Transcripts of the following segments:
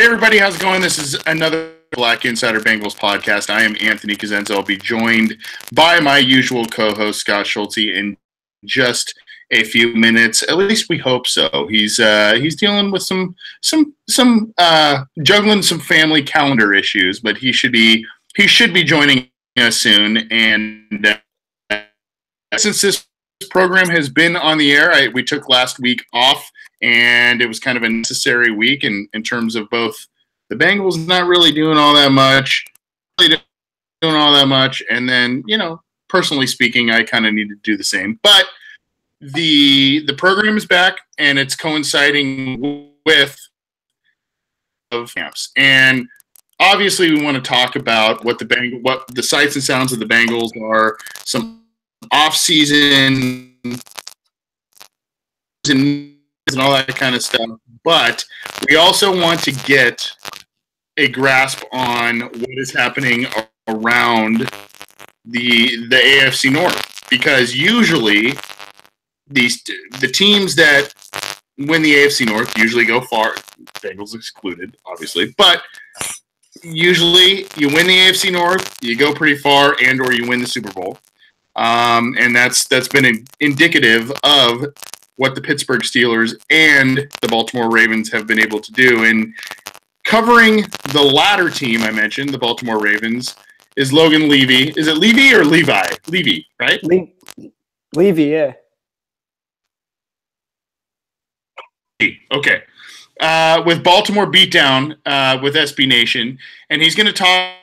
everybody, how's it going? This is another Black Insider Bengals podcast. I am Anthony Cosenzo. I'll be joined by my usual co-host Scott Schulte in just a few minutes. At least we hope so. He's dealing with some juggling some family calendar issues, but he should be joining us soon. And since this program has been on the air, we took last week off, and it was kind of a necessary week in terms of both the Bengals not really doing all that much, and then, personally speaking, I kind of need to do the same. But the program is back, and it's coinciding with of camps. And obviously, we want to talk about what the sights and sounds of the Bengals are, some off-season and all that kind of stuff. But we also want to get a grasp on what is happening around the AFC North, because usually the teams that win the AFC North usually go far, Bengals excluded, obviously, but usually you win the AFC North, you go pretty far, and or you win the Super Bowl. And that's been indicative of what the Pittsburgh Steelers and the Baltimore Ravens have been able to do. And covering the latter team I mentioned, the Baltimore Ravens, is Logan Levy. Is it Levy or Levi? Levy, right? Levy, yeah. Okay. With Baltimore Beatdown with SB Nation. And he's going to talk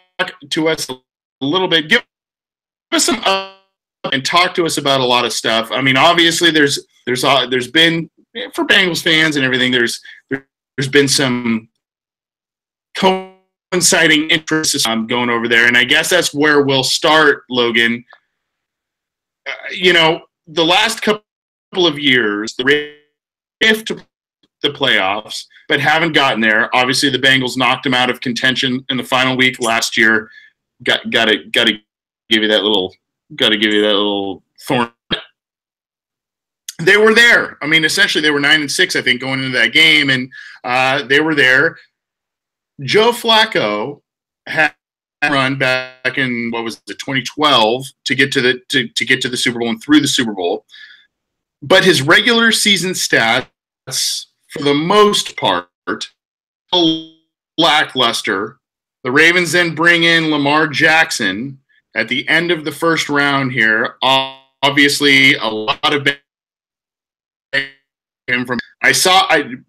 to us a little bit, give us some and talk to us about a lot of stuff. I mean, obviously there's been, for Bengals fans and everything, there's been some coinciding interests going over there, and I guess that's where we'll start, Logan. The last couple of years, the Ravens to the playoffs, but haven't gotten there. Obviously, the Bengals knocked them out of contention in the final week last year. Got to give you that little thorn. They were there. I mean, essentially, they were 9-6, I think, going into that game, and they were there. Joe Flacco had a run back in 2012 to get to the Super Bowl and through the Super Bowl, but his regular season stats, for the most part, lackluster. The Ravens then bring in Lamar Jackson at the end of the first round here. Obviously, a lot of him from.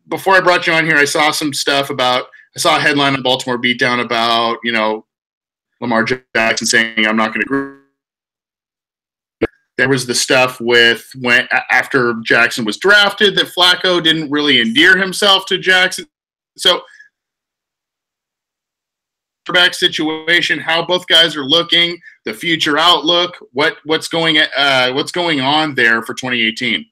Before I brought you on here, I saw some stuff about. I saw a headline on Baltimore Beatdown about Lamar Jackson saying, "I'm not going to." There was the stuff with after Jackson was drafted that Flacco didn't really endear himself to Jackson. So, quarterback situation, how both guys are looking, the future outlook, what's going on there for 2018.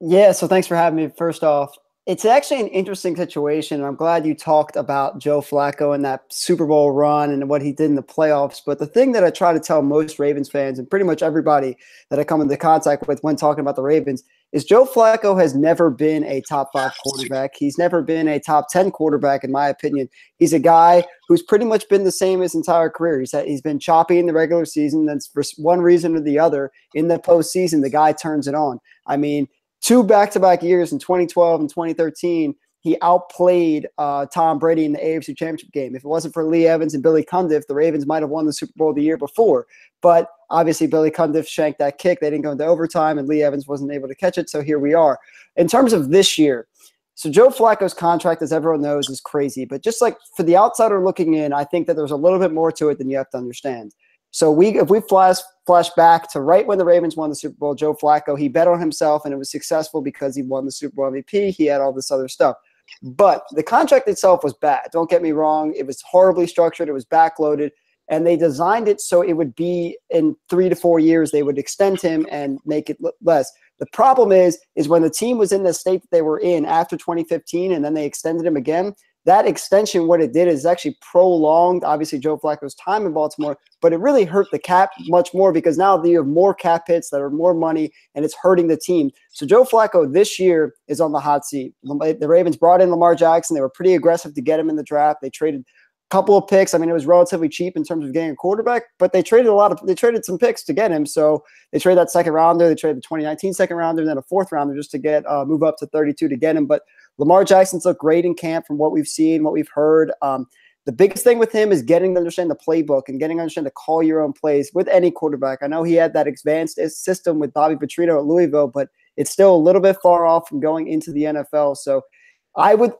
Yeah, so thanks for having me. First off, it's actually an interesting situation. I'm glad you talked about Joe Flacco and that Super Bowl run and what he did in the playoffs. But the thing that I try to tell most Ravens fans and pretty much everybody that I come into contact with when talking about the Ravens is Joe Flacco has never been a top 5 quarterback. He's never been a top 10 quarterback, in my opinion. He's a guy who's pretty much been the same his entire career. He's been choppy in the regular season. That's for one reason or the other. In the postseason, the guy turns it on. I mean, 2 back-to-back years in 2012 and 2013, he outplayed Tom Brady in the AFC Championship game. If it wasn't for Lee Evans and Billy Cundiff, the Ravens might have won the Super Bowl the year before. But obviously, Billy Cundiff shanked that kick. They didn't go into overtime, and Lee Evans wasn't able to catch it, so here we are. In terms of this year, so Joe Flacco's contract, as everyone knows, is crazy. But just like for the outsider looking in, I think that there's a little bit more to it than you have to understand. So if we flash back to right when the Ravens won the Super Bowl, Joe Flacco, he bet on himself, and it was successful because he won the Super Bowl MVP. He had all this other stuff. But the contract itself was bad. Don't get me wrong. It was horribly structured. It was backloaded. And they designed it so it would be in 3 to 4 years, they would extend him and make it less. The problem is when the team was in the state that they were in after 2015 and then they extended him again, that extension, what it did is actually prolonged, obviously, Joe Flacco's time in Baltimore, but it really hurt the cap much more because now you have more cap hits that are more money, and it's hurting the team. So Joe Flacco this year is on the hot seat. The Ravens brought in Lamar Jackson. They were pretty aggressive to get him in the draft. They traded a couple of picks. I mean, it was relatively cheap in terms of getting a quarterback, but they traded some picks to get him. So they traded that second rounder. They traded the 2019 second rounder and then a fourth rounder just to get move up to 32 to get him. But Lamar Jackson's looked great in camp from what we've seen, what we've heard. The biggest thing with him is getting to understand the playbook and getting to understand to call your own plays with any quarterback. I know he had that advanced system with Bobby Petrino at Louisville, but it's still a little bit far off from going into the NFL. So I would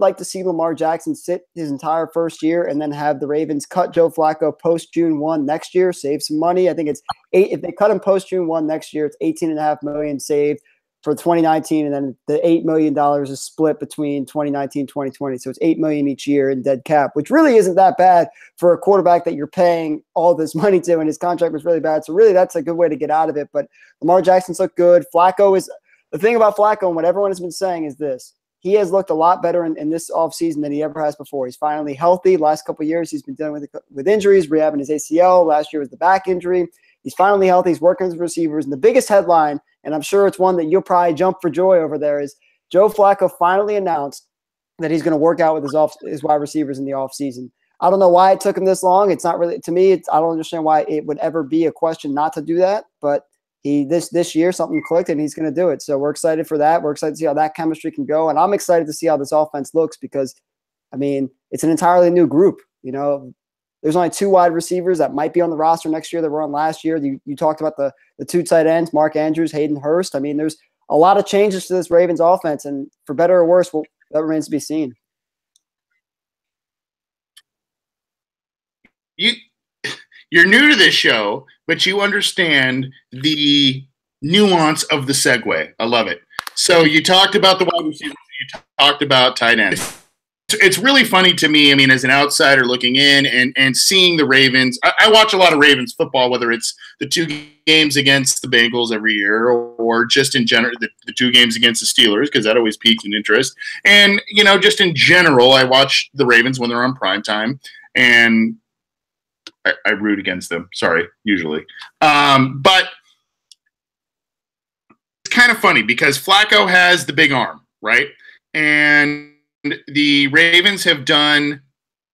like to see Lamar Jackson sit his entire first year and then have the Ravens cut Joe Flacco post June 1 next year, save some money. I think it's if they cut him post June 1 next year, it's $18.5 million saved for 2019, and then the $8 million is split between 2019 and 2020. So it's $8 million each year in dead cap, which really isn't that bad for a quarterback that you're paying all this money to, and his contract was really bad. So really that's a good way to get out of it. But Lamar Jackson's looked good. Flacco is – the thing about Flacco and what everyone has been saying is this. He has looked a lot better in this offseason than he ever has before. He's finally healthy. Last couple of years he's been dealing with injuries, rehabbing his ACL. Last year was the back injury. He's finally healthy. He's working with receivers. And the biggest headline – and I'm sure it's one that you'll probably jump for joy over there, is Joe Flacco finally announced that he's going to work out with his wide receivers in the offseason. I don't know why it took him this long. It's not really – to me, I don't understand why it would ever be a question not to do that. But this year something clicked, and he's going to do it. So we're excited for that. We're excited to see how that chemistry can go. And I'm excited to see how this offense looks because, I mean, it's an entirely new group. You know, there's only 2 wide receivers that might be on the roster next year that were on last year. You talked about the 2 tight ends, Mark Andrews, Hayden Hurst. I mean, there's a lot of changes to this Ravens offense, and for better or worse, that remains to be seen. You're new to this show, but you understand the nuance of the segue. I love it. So you talked about the wide receivers. You talked about tight ends. It's really funny to me, I mean, as an outsider looking in and seeing the Ravens. I watch a lot of Ravens football, whether it's the 2 games against the Bengals every year or just in general the 2 games against the Steelers, because that always piques an interest. And, you know, just in general, I watch the Ravens when they're on primetime, and I root against them. Sorry, usually. But it's kind of funny because Flacco has the big arm, right? And the Ravens have done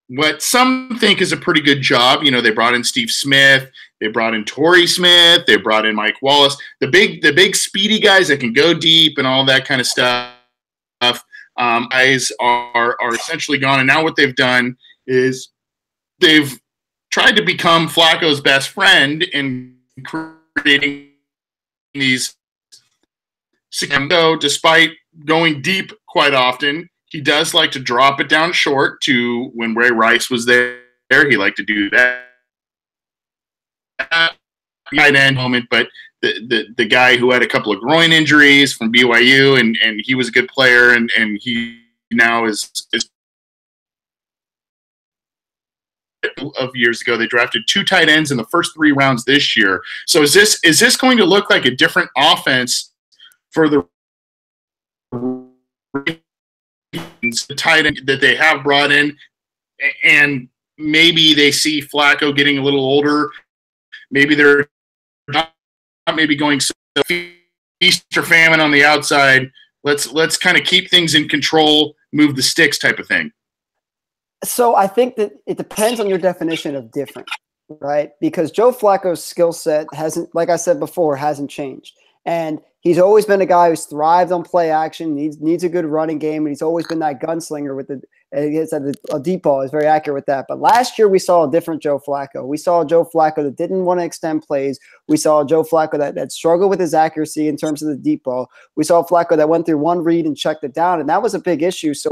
what some think is a pretty good job. You know, they brought in Steve Smith, they brought in Torrey Smith, they brought in Mike Wallace, the big speedy guys that can go deep and all that kind of stuff. Guys are essentially gone, and now what they've done is they've tried to become Flacco's best friend in creating these. So despite going deep quite often, he does like to drop it down short to when Ray Rice was there. He liked to do that. Tight end moment, but the guy who had a couple of groin injuries from BYU, and he was a good player, and he now is of years ago. They drafted 2 tight ends in the first 3 rounds this year. So is this going to look like a different offense for the tight end that they have brought in, and maybe they see Flacco getting a little older? Maybe they're not maybe going feast or famine on the outside. Let's kind of keep things in control, move the sticks type of thing. So I think that it depends on your definition of different, right? Because Joe Flacco's skill set hasn't, like I said before, hasn't changed. And he's always been a guy who's thrived on play action, needs a good running game, and he's always been that gunslinger with a deep ball. He's very accurate with that. But last year we saw a different Joe Flacco. We saw a Joe Flacco that didn't want to extend plays. We saw a Joe Flacco that struggled with his accuracy in terms of the deep ball. We saw a Flacco that went through one read and checked it down, and that was a big issue. So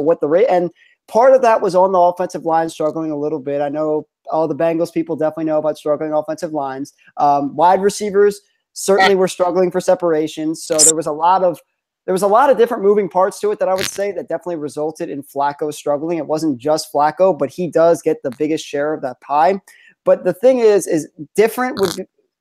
and part of that was on the offensive line struggling a little bit. I know all the Bengals people definitely know about struggling offensive lines. Wide receivers certainly were struggling for separation. So there was a lot of different moving parts to it that I would say that definitely resulted in Flacco struggling. It wasn't just Flacco, but he does get the biggest share of that pie. But the thing is different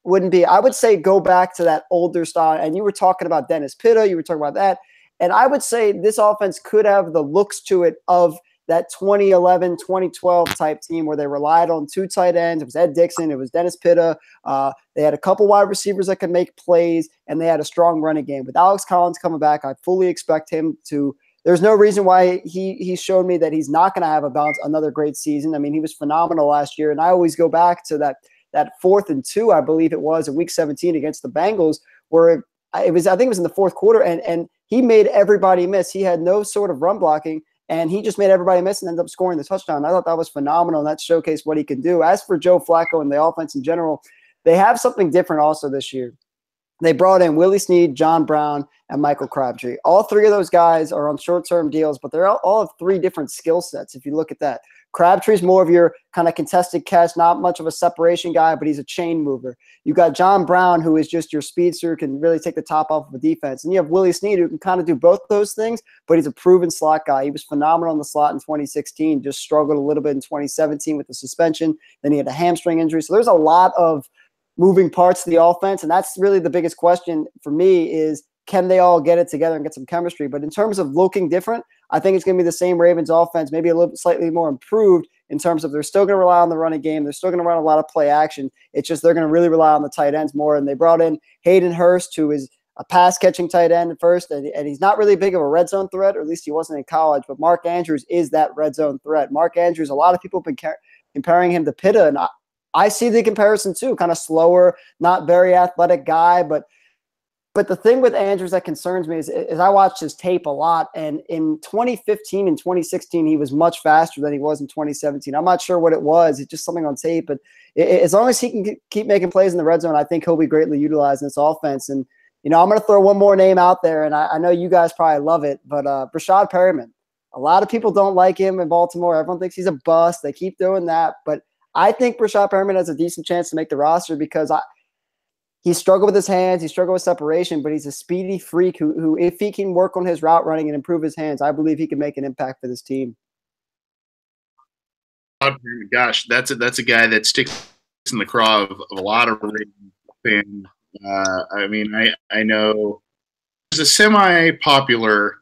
wouldn't be, I would say go back to that older style. And you were talking about Dennis Pitta. You were talking about that. And I would say this offense could have the looks to it of that 2011, 2012 type team where they relied on 2 tight ends. It was Ed Dixon. It was Dennis Pitta. They had a couple wide receivers that could make plays, and they had a strong running game. With Alex Collins coming back, I fully expect him to – there's no reason why he showed me that he's not going to have another great season. I mean, he was phenomenal last year, and I always go back to that 4th and 2, I believe it was, in Week 17 against the Bengals, where I think it was in the 4th quarter, and he made everybody miss. He had no sort of run blocking, and he just made everybody miss and ended up scoring the touchdown. I thought that was phenomenal, and that showcased what he can do. As for Joe Flacco and the offense in general, they have something different also this year. They brought in Willie Snead, John Brown, and Michael Crabtree. All 3 of those guys are on short-term deals, but they're all have 3 different skill sets if you look at that. Crabtree's more of your kind of contested catch, not much of a separation guy, but he's a chain mover. You got John Brown, who is just your speedster, can really take the top off of a defense. And you have Willie Snead, who can kind of do both those things, but he's a proven slot guy. He was phenomenal in the slot in 2016, just struggled a little bit in 2017 with the suspension. Then he had a hamstring injury. So there's a lot of moving parts to the offense, and that's really the biggest question for me is, can they all get it together and get some chemistry? But in terms of looking different, I think it's going to be the same Ravens offense, maybe a little bit slightly more improved in terms of they're still going to rely on the running game. They're still going to run a lot of play action. It's just they're going to really rely on the tight ends more. And they brought in Hayden Hurst, who is a pass-catching tight end at first, and he's not really big of a red zone threat, or at least he wasn't in college, but Mark Andrews is that red zone threat. Mark Andrews, a lot of people have been comparing him to Pitta, and I see the comparison too, kind of slower, not very athletic guy, but the thing with Andrews that concerns me is I watched his tape a lot, and in 2015 and 2016, he was much faster than he was in 2017. I'm not sure what it was. It's just something on tape, but as long as he can keep making plays in the red zone, I think he'll be greatly utilized in this offense. And, I'm going to throw one more name out there, and I know you guys probably love it, but Brashad Perriman. A lot of people don't like him in Baltimore. Everyone thinks he's a bust. They keep doing that, but I think Brashad Perriman has a decent chance to make the roster because he struggled with his hands. He struggled with separation, but he's a speedy freak who, if he can work on his route running and improve his hands, I believe he can make an impact for this team. Gosh, that's a guy that sticks in the craw of a lot of Ravens fans. I mean, I know there's a semi-popular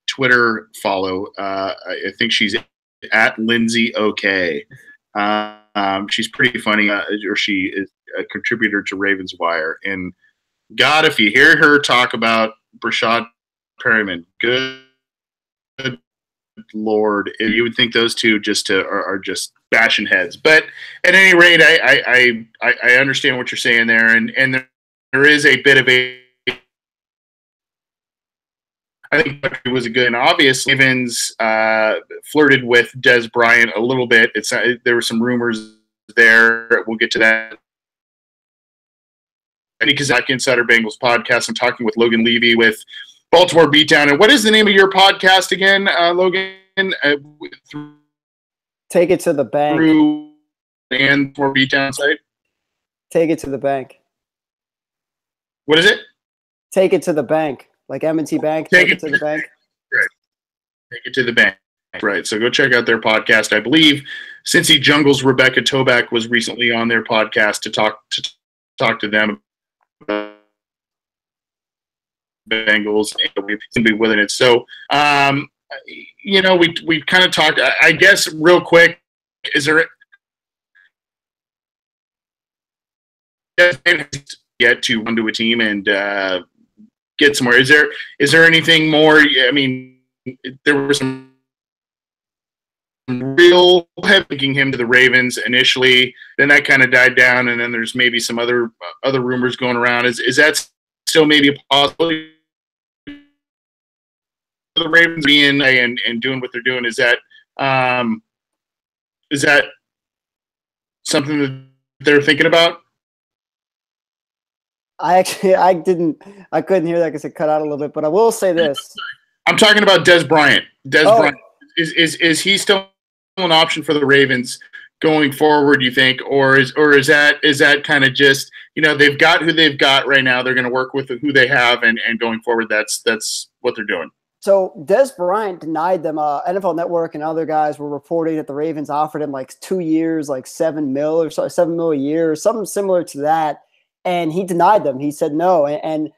Twitter follow. I think she's at Lindsay OK. She's pretty funny, or she is a contributor to Ravens Wire. And God, if you hear her talk about Brashad Perriman, good Lord, you would think those two are just bashing heads. But at any rate, I understand what you're saying there, and there is a bit of a. I think it was a good and obvious. Ravens flirted with Dez Bryant a little bit. There were some rumors there. We'll get to that. Because Insider Bengals podcast, I'm talking with Logan Levy with Baltimore Beatdown. And what is the name of your podcast again, Logan? Take it to the bank. Through and for Beatdown site. Take it to the bank. What is it? Take it to the bank. Like M&T Bank, take it to the bank. Right. Take it to the bank. Right. So go check out their podcast. I believe Cincy Jungle's Rebecca Toback was recently on their podcast to talk to them about Bengals, and we've been to be within it. So, we kind of talked. I guess real quick, is there yet to run to a team and get somewhere? Is there anything more? I mean, there were some real linking him to the Ravens initially, then that kind of died down, and then there's maybe some other rumors going around. Is that still maybe a possibility for the Ravens being and doing what they're doing? Is that something that they're thinking about? I couldn't hear that because it cut out a little bit, but I will say this. I'm talking about Dez Bryant. Bryant. Is he still an option for the Ravens going forward, you think? Or is that kind of just, they've got who they've got right now. They're going to work with who they have, and going forward, that's what they're doing. So Dez Bryant denied them. NFL Network and other guys were reporting that the Ravens offered him like 2 years, like $7 million a year, or something similar to that. And he denied them. He said no. And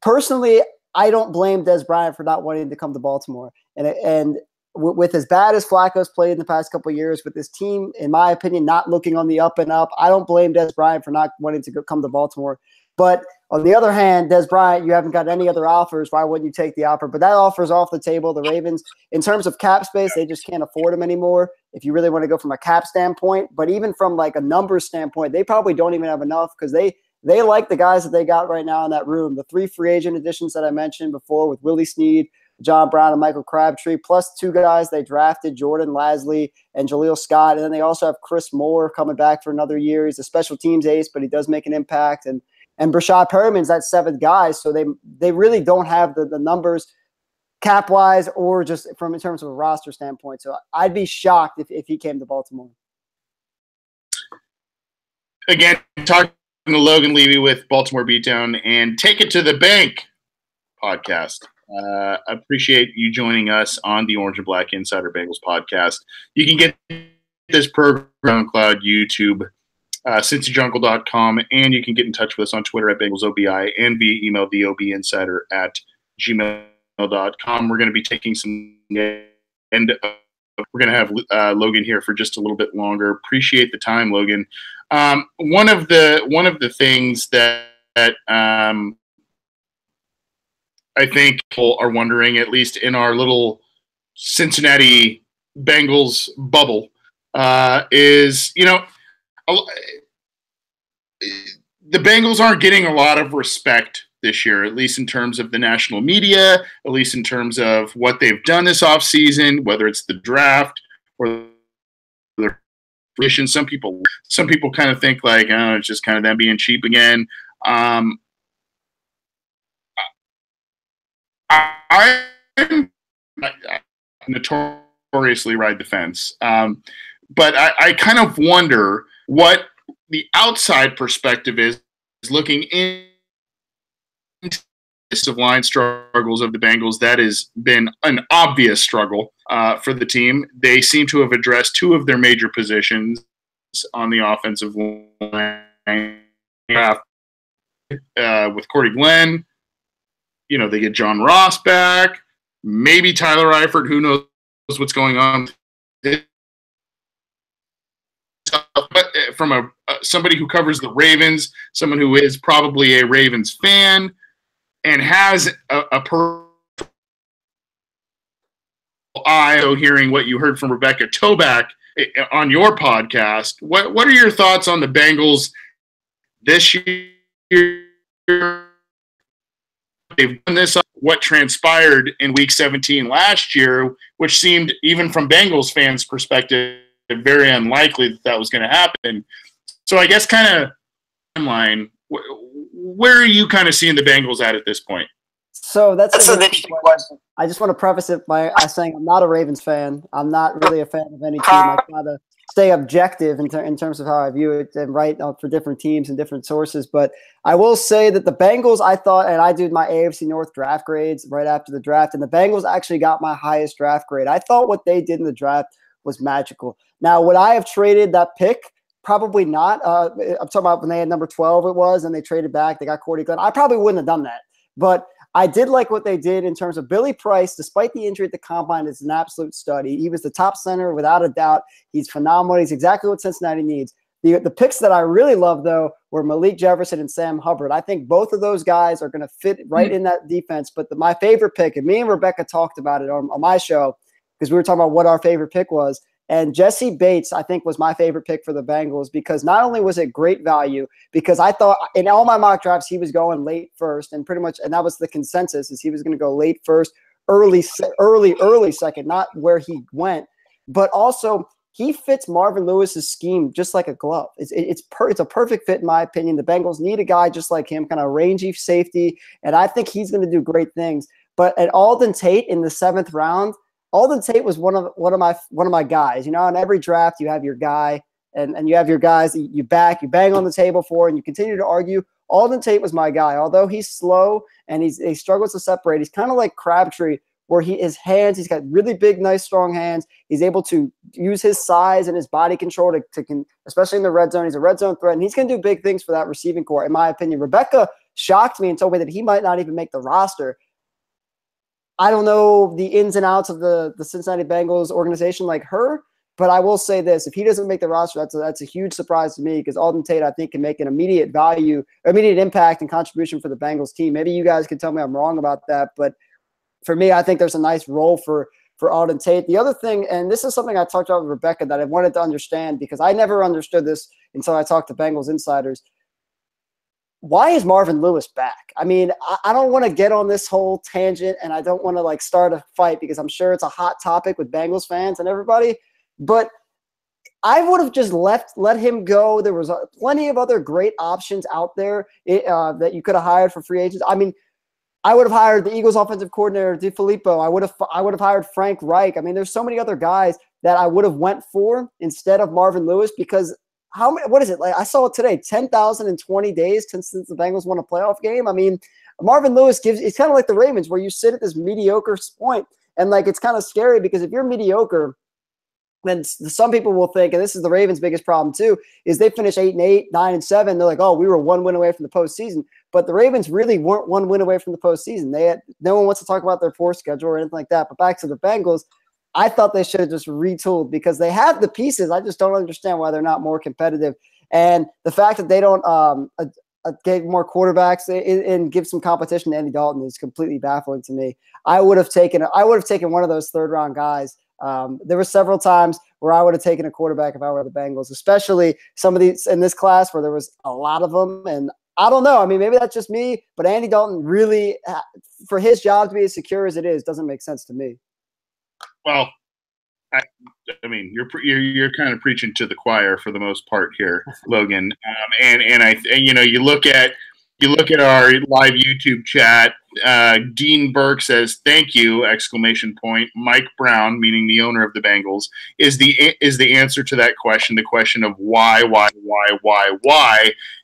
personally, I don't blame Dez Bryant for not wanting to come to Baltimore. And with as bad as Flacco's played in the past couple of years, with this team, in my opinion, not looking on the up and up, I don't blame Dez Bryant for not wanting to come to Baltimore. But on the other hand, Dez Bryant, you haven't got any other offers. Why wouldn't you take the offer? But that offer is off the table. The Ravens, in terms of cap space, they just can't afford him anymore if you really want to go from a cap standpoint. But even from like a numbers standpoint, they probably don't even have enough because they like the guys that they got right now in that room. The 3 free agent additions that I mentioned before with Willie Snead, John Brown, and Michael Crabtree, plus 2 guys they drafted, Jordan Lasley and Jaleel Scott. And then they also have Chris Moore coming back for another year. He's a special teams ace, but he does make an impact. And Brashad Perriman's that 7th guy. So they really don't have the numbers cap-wise or just in terms of a roster standpoint. So I'd be shocked if he came to Baltimore. Again, talking to Logan Levy with Baltimore Beatdown and Take It to the Bank podcast. Appreciate you joining us on the Orange and Black Insider Bengals podcast. You can get this program on Cloud, YouTube, cincyjungle.com, and you can get in touch with us on Twitter at BengalsOBI and via email, theobinsider@gmail.com. We're going to be taking some and we're going to have Logan here for just a little bit longer. Appreciate the time, Logan. One of the things that I think people are wondering, at least in our little Cincinnati Bengals bubble, is, the Bengals aren't getting a lot of respect this year, at least in terms of the national media, at least in terms of what they've done this offseason, whether it's the draft or the creation. Some people kind of think like, oh, it's just kind of them being cheap again. I notoriously ride the fence. But I kind of wonder what the outside perspective is looking into the line struggles of the Bengals. That has been an obvious struggle for the team. They seem to have addressed 2 of their major positions on the offensive line with Corey Glenn. They get John Ross back, maybe Tyler Eifert. Who knows what's going on? But from somebody who covers the Ravens, someone who is probably a Ravens fan and has a eye on hearing what you heard from Rebecca Toback on your podcast, what are your thoughts on the Bengals this year? They've done this, what transpired in Week 17 last year, which seemed, even from Bengals fans' perspective, very unlikely that was going to happen. So I guess kind of timeline, where are you kind of seeing the Bengals at this point? So that's an interesting question. I just want to preface it by saying I'm not a Ravens fan. I'm not really a fan of any team. I try to stay objective in terms of how I view it and write for different teams and different sources. But I will say that the Bengals, I thought, and I did my AFC North draft grades right after the draft, and the Bengals actually got my highest draft grade. I thought what they did in the draft was magical. Now, would I have traded that pick? Probably not. I'm talking about when they had number 12 it was, and they traded back. They got Cordy Glenn. I probably wouldn't have done that. But I did like what they did in terms of Billy Price. Despite the injury at the combine, is an absolute study. He was the top center without a doubt. He's phenomenal. He's exactly what Cincinnati needs. The picks that I really love, though, were Malik Jefferson and Sam Hubbard. I think both of those guys are going to fit right in that defense. But my favorite pick, and me and Rebecca talked about it on my show because we were talking about what our favorite pick was. And Jesse Bates, I think, was my favorite pick for the Bengals because not only was it great value, because I thought in all my mock drafts he was going late first, and pretty much, and that was the consensus, is he was going to go late first, early second, not where he went, but also he fits Marvin Lewis's scheme just like a glove. It's a perfect fit in my opinion. The Bengals need a guy just like him, kind of rangy safety, and I think he's going to do great things. But at Alden Tate in the 7th round. Alden Tate was one of my guys. In every draft you have your guy, and you have your guys that you bang on the table for, and you continue to argue. Alden Tate was my guy. Although he's slow and he struggles to separate, he's kind of like Crabtree, where he's got really big, nice, strong hands. He's able to use his size and his body control to especially in the red zone. He's a red zone threat, and he's going to do big things for that receiving core, in my opinion. Rebecca shocked me and told me that he might not even make the roster. I don't know the ins and outs of the Cincinnati Bengals organization like her, but I will say this: if he doesn't make the roster, that's a huge surprise to me because Alden Tate, I think, can make an immediate impact and contribution for the Bengals team. Maybe you guys can tell me I'm wrong about that, but for me, I think there's a nice role for Alden Tate. The other thing, and this is something I talked about with Rebecca that I wanted to understand because I never understood this until I talked to Bengals insiders. Why is Marvin Lewis back? I mean, I don't want to get on this whole tangent and I don't want to start a fight because I'm sure it's a hot topic with Bengals fans and everybody, but I would have just let him go. There was plenty of other great options out there that you could have hired for free agents. I mean, I would have hired the Eagles offensive coordinator, DeFilippo. I would have hired Frank Reich. I mean, there's so many other guys that I would have went for instead of Marvin Lewis because what is it? I saw it today, 10,020 days since the Bengals won a playoff game. I mean, Marvin Lewis it's kind of like the Ravens where you sit at this mediocre point and it's kind of scary because if you're mediocre, then some people will think, and this is the Ravens' biggest problem too, is they finish 8-8, 9-7. They're like, oh, we were one win away from the postseason. But the Ravens really weren't one win away from the postseason. No one wants to talk about their poor schedule or anything like that. But back to the Bengals, I thought they should have just retooled because they have the pieces. I just don't understand why they're not more competitive. And the fact that they don't get more quarterbacks and give some competition to Andy Dalton is completely baffling to me. I would have taken one of those third-round guys. There were several times where I would have taken a quarterback if I were the Bengals, especially some of these in this class where there was a lot of them. And I don't know. I mean, maybe that's just me, but Andy Dalton really, for his job to be as secure as it is, doesn't make sense to me. Well, I mean, you're kind of preaching to the choir for the most part here, Logan. And you look at our live YouTube chat. Dean Burke says, "Thank you!" ! Mike Brown, meaning the owner of the Bengals, is the answer to that question. The question of why,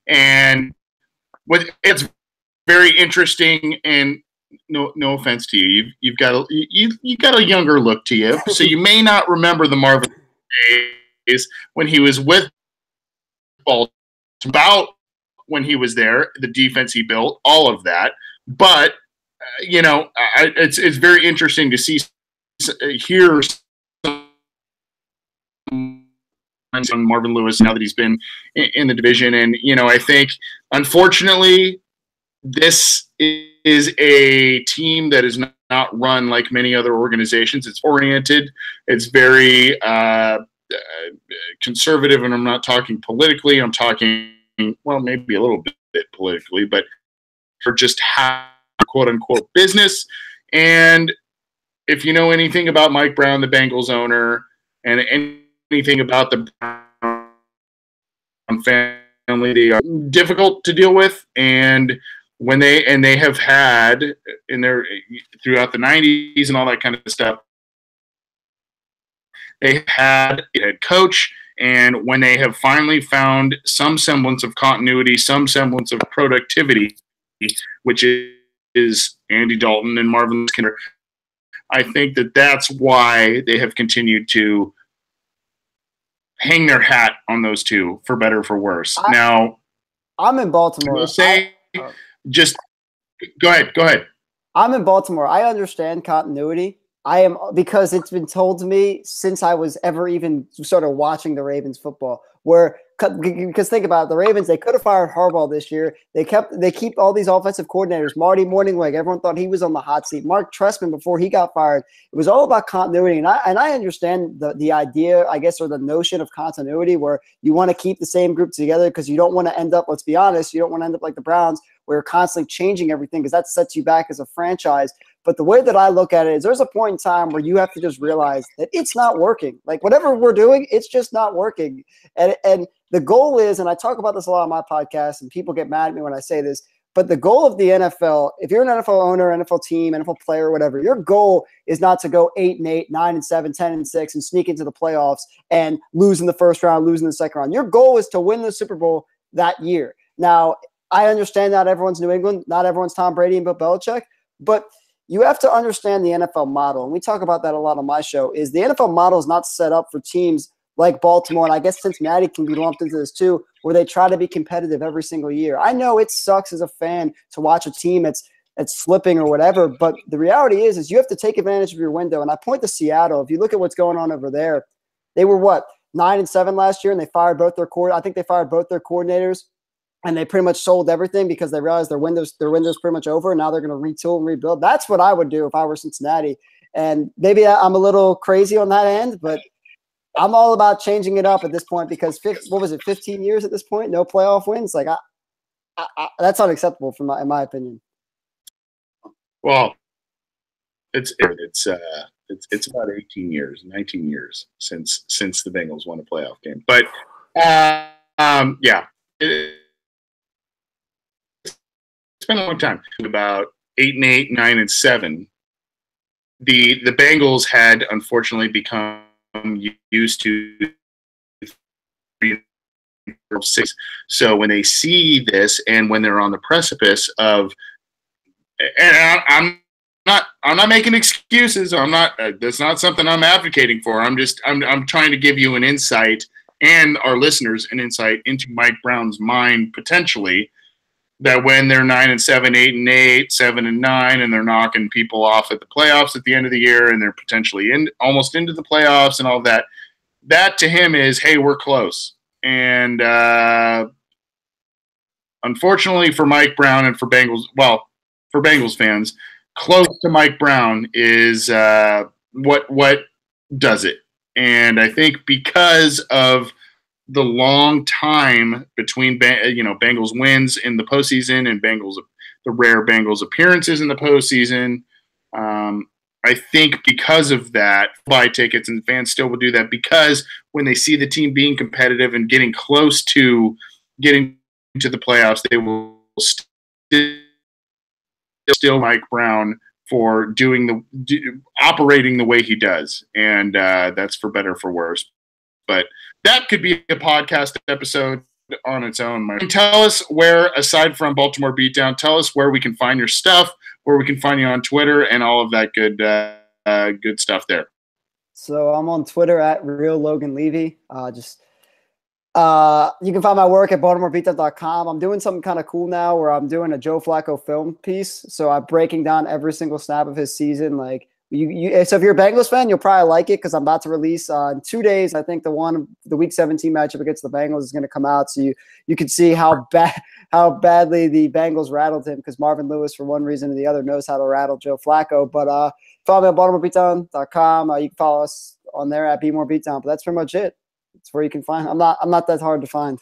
and it's very interesting. And no offense to you, you've got a younger look to you, so you may not remember the Marvin days when he was with Baltimore. About when he was there, the defense he built, all of that. But it's very interesting to hear on Marvin Lewis now that he's been in the division, and I think unfortunately this is a team that is not run like many other organizations. It's oriented. It's very conservative, and I'm not talking politically. I'm talking, well, maybe a little bit politically, but for just how quote-unquote business. And if you know anything about Mike Brown, the Bengals owner, and anything about the Brown family, they are difficult to deal with. And when they have had in their throughout the 90s and all that kind of stuff, they had a head coach, and when they have finally found some semblance of continuity, some semblance of productivity, which is Andy Dalton and Marvin Skinner, I think that's why they have continued to hang their hat on those two, for better or for worse. Now, I'm in Baltimore. Just go ahead. I'm in Baltimore. I understand continuity. Because it's been told to me since I was ever even started watching the Ravens football, because think about it, the Ravens, they could have fired Harbaugh this year. They keep all these offensive coordinators. Marty Morningweg, everyone thought he was on the hot seat. Mark Trestman, before he got fired, it was all about continuity. And I understand the idea, I guess, or the notion of continuity where you want to keep the same group together because you don't want to end up, let's be honest, you don't want to end up like the Browns where you're constantly changing everything because that sets you back as a franchise. But the way that I look at it is there's a point in time where you have to just realize that it's not working. Like whatever we're doing, it's just not working. And the goal is, and I talk about this a lot on my podcast, and people get mad at me when I say this, but the goal of the NFL, if you're an NFL owner, NFL team, NFL player, whatever, your goal is not to go 8-8, 9-7, 10-6, and sneak into the playoffs and lose in the first round, lose in the second round. Your goal is to win the Super Bowl that year. Now, I understand not everyone's New England, not everyone's Tom Brady and Bill Belichick, but you have to understand the NFL model, and we talk about that a lot on my show, is the NFL model is not set up for teams like Baltimore, and I guess Cincinnati can be lumped into this too, where they try to be competitive every single year. I know it sucks as a fan to watch a team that's it's slipping or whatever. But the reality is you have to take advantage of your window. And I point to Seattle. If you look at what's going on over there, they were 9-7 last year, and they fired both their coordinators, and they pretty much sold everything because they realized their window's pretty much over, and now they're going to retool and rebuild. That's what I would do if I were Cincinnati. And maybe I'm a little crazy on that end, but I'm all about changing it up at this point because 15 years at this point, no playoff wins. Like that's unacceptable in my opinion. Well, it's about 18 years, 19 years since the Bengals won a playoff game. But yeah, it's been a long time. About 8-8, 9-7. The Bengals had unfortunately become used to 6. So when they see this and when they're on the precipice of, and I'm not making excuses. I'm not. That's not something I'm advocating for. I'm trying to give you an insight and our listeners an insight into Mike Brown's mind potentially. That when they're 9-7, 8-8, 7-9, and they're knocking people off at the playoffs at the end of the year, and they're potentially almost into the playoffs and all that. That to him is, hey, we're close. And unfortunately for Mike Brown and for Bengals fans, close to Mike Brown is what does it. And I think because of the long time between Bengals wins in the postseason and the rare Bengals appearances in the postseason, I think because of that, buy tickets, and fans still will do that because when they see the team being competitive and getting close to getting to the playoffs, they will still Mike Brown for operating the way he does, and that's for better or for worse. But that could be a podcast episode on its own. Tell us where, aside from Baltimore Beatdown, tell us where we can find your stuff, where we can find you on Twitter, and all of that good stuff there. So I'm on Twitter at Real Logan Levy. You can find my work at BaltimoreBeatdown.com. I'm doing something kind of cool now where I'm doing a Joe Flacco film piece. So I'm breaking down every single snap of his season. Like so if you're a Bengals fan, you'll probably like it because I'm about to release in 2 days. I think the Week 17 matchup against the Bengals is going to come out. So you can see how badly the Bengals rattled him because Marvin Lewis, for one reason or the other, knows how to rattle Joe Flacco. But follow me at BaltimoreBeatdown.com. You can follow us on there at BeMoreBeatdown. But that's pretty much it. It's where you can find. I'm not that hard to find.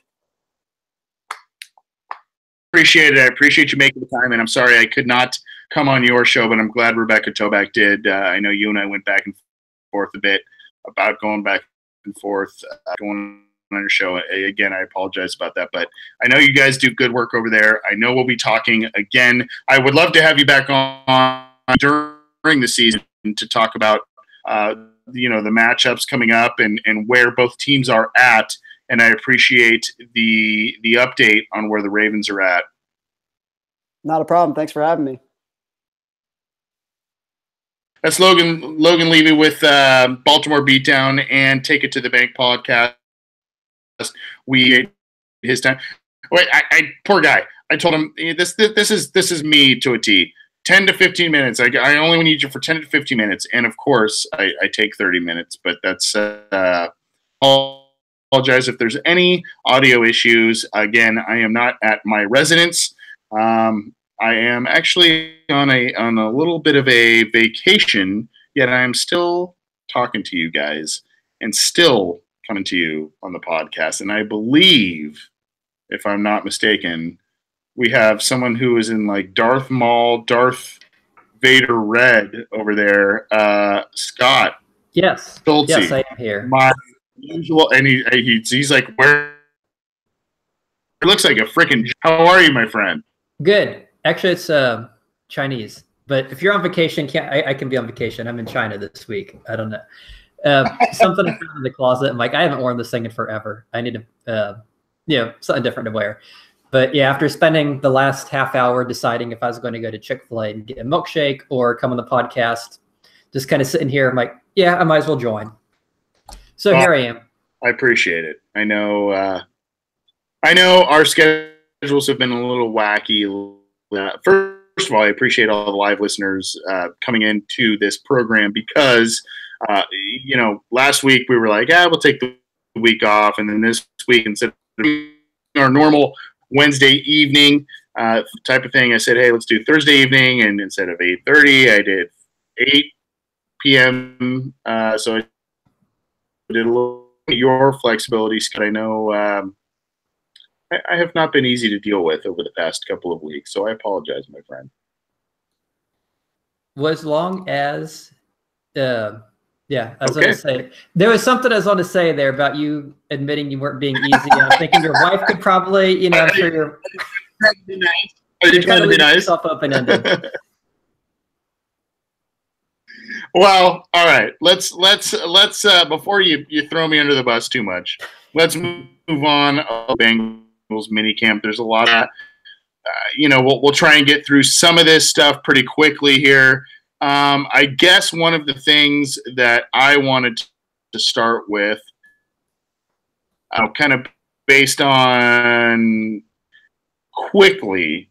Appreciate it. I appreciate you making the time, and I'm sorry I could not come on your show, but I'm glad Rebecca Toback did. I know you and I went back and forth a bit about going back and forth going on your show. Again, I apologize about that, but I know you guys do good work over there. I know we'll be talking again. I would love to have you back on during the season to talk about the matchups coming up and where both teams are at. And I appreciate the update on where the Ravens are at. Not a problem. Thanks for having me. That's Logan Levy with Baltimore Beatdown and Take It to the Bank podcast. His time. Wait, I poor guy. I told him this is me to a T. 10 to 15 minutes. I only need you for 10 to 15 minutes. And of course, I take 30 minutes, but that's I'll apologize if there's any audio issues. Again, I am not at my residence. I am actually on a little bit of a vacation, yet I am still talking to you guys and still coming to you on the podcast. And I believe, if I'm not mistaken, we have someone who is in like Darth Vader red over there. Scott. Yes. Stolze, yes, I am here. My usual, and he's like, where? It looks like a freaking. How are you, my friend? Good. Actually, it's Chinese. But if you're on vacation, I can be on vacation. I'm in China this week. I don't know. Something in the closet. I'm like, I haven't worn this thing in forever. I need to, something different to wear. But yeah, after spending the last half hour deciding if I was going to go to Chick-fil-A and get a milkshake or come on the podcast, just kind of sitting here, I'm like, yeah, I might as well join. So here I am. I appreciate it. I know our schedules have been a little wacky. of all, I appreciate all the live listeners coming into this program because, last week we were like, we'll take the week off. And then this week, instead of our normal Wednesday evening type of thing, I said, hey, let's do Thursday evening. And instead of 8:30, I did 8 p.m. So I did a little your flexibility, Scott. I know I have not been easy to deal with over the past couple of weeks, so I apologize, my friend. Well, as long as, I was going to say, there was something I was going to say there about you admitting you weren't being easy. I'm thinking your wife could probably, I'm sure you're trying to be nice. Yourself open-ended. Well, all right. Let's before you throw me under the bus too much, let's move on. Bengals minicamp. There's a lot of, we'll try and get through some of this stuff pretty quickly here. I guess one of the things that I wanted to start with, kind of based on quickly,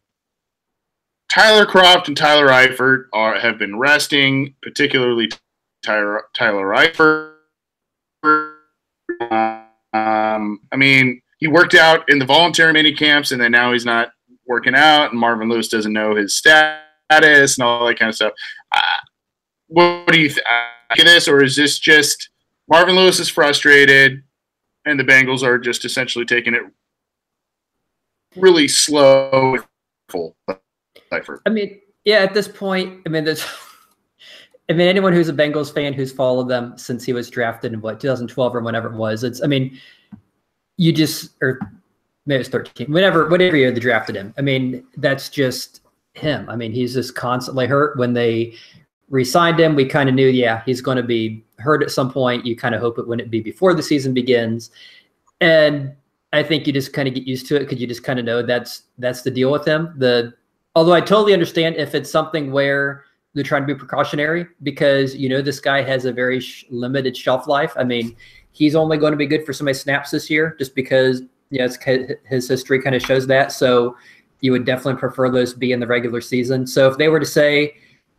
Tyler Kroft and Tyler Eifert have been resting, particularly Tyler Eifert. He worked out in the voluntary mini camps, and then now he's not working out, and Marvin Lewis doesn't know his status and all that kind of stuff. What do you think of this, or is this just Marvin Lewis is frustrated, and the Bengals are just essentially taking it really slow? Full. At this point, anyone who's a Bengals fan who's followed them since he was drafted in 2012 or whenever it was, or maybe it's 13, whatever year they drafted him. That's just him. He's just constantly hurt. When they re-signed him, we kind of knew, he's going to be hurt at some point. You kind of hope it wouldn't be before the season begins. And I think you just kind of get used to it because you just kind of know that's the deal with him. Although I totally understand if it's something where they're trying to be precautionary because, this guy has a very limited shelf life. He's only going to be good for so many snaps this year just because, his history kind of shows that. So you would definitely prefer those be in the regular season. So if they were to say,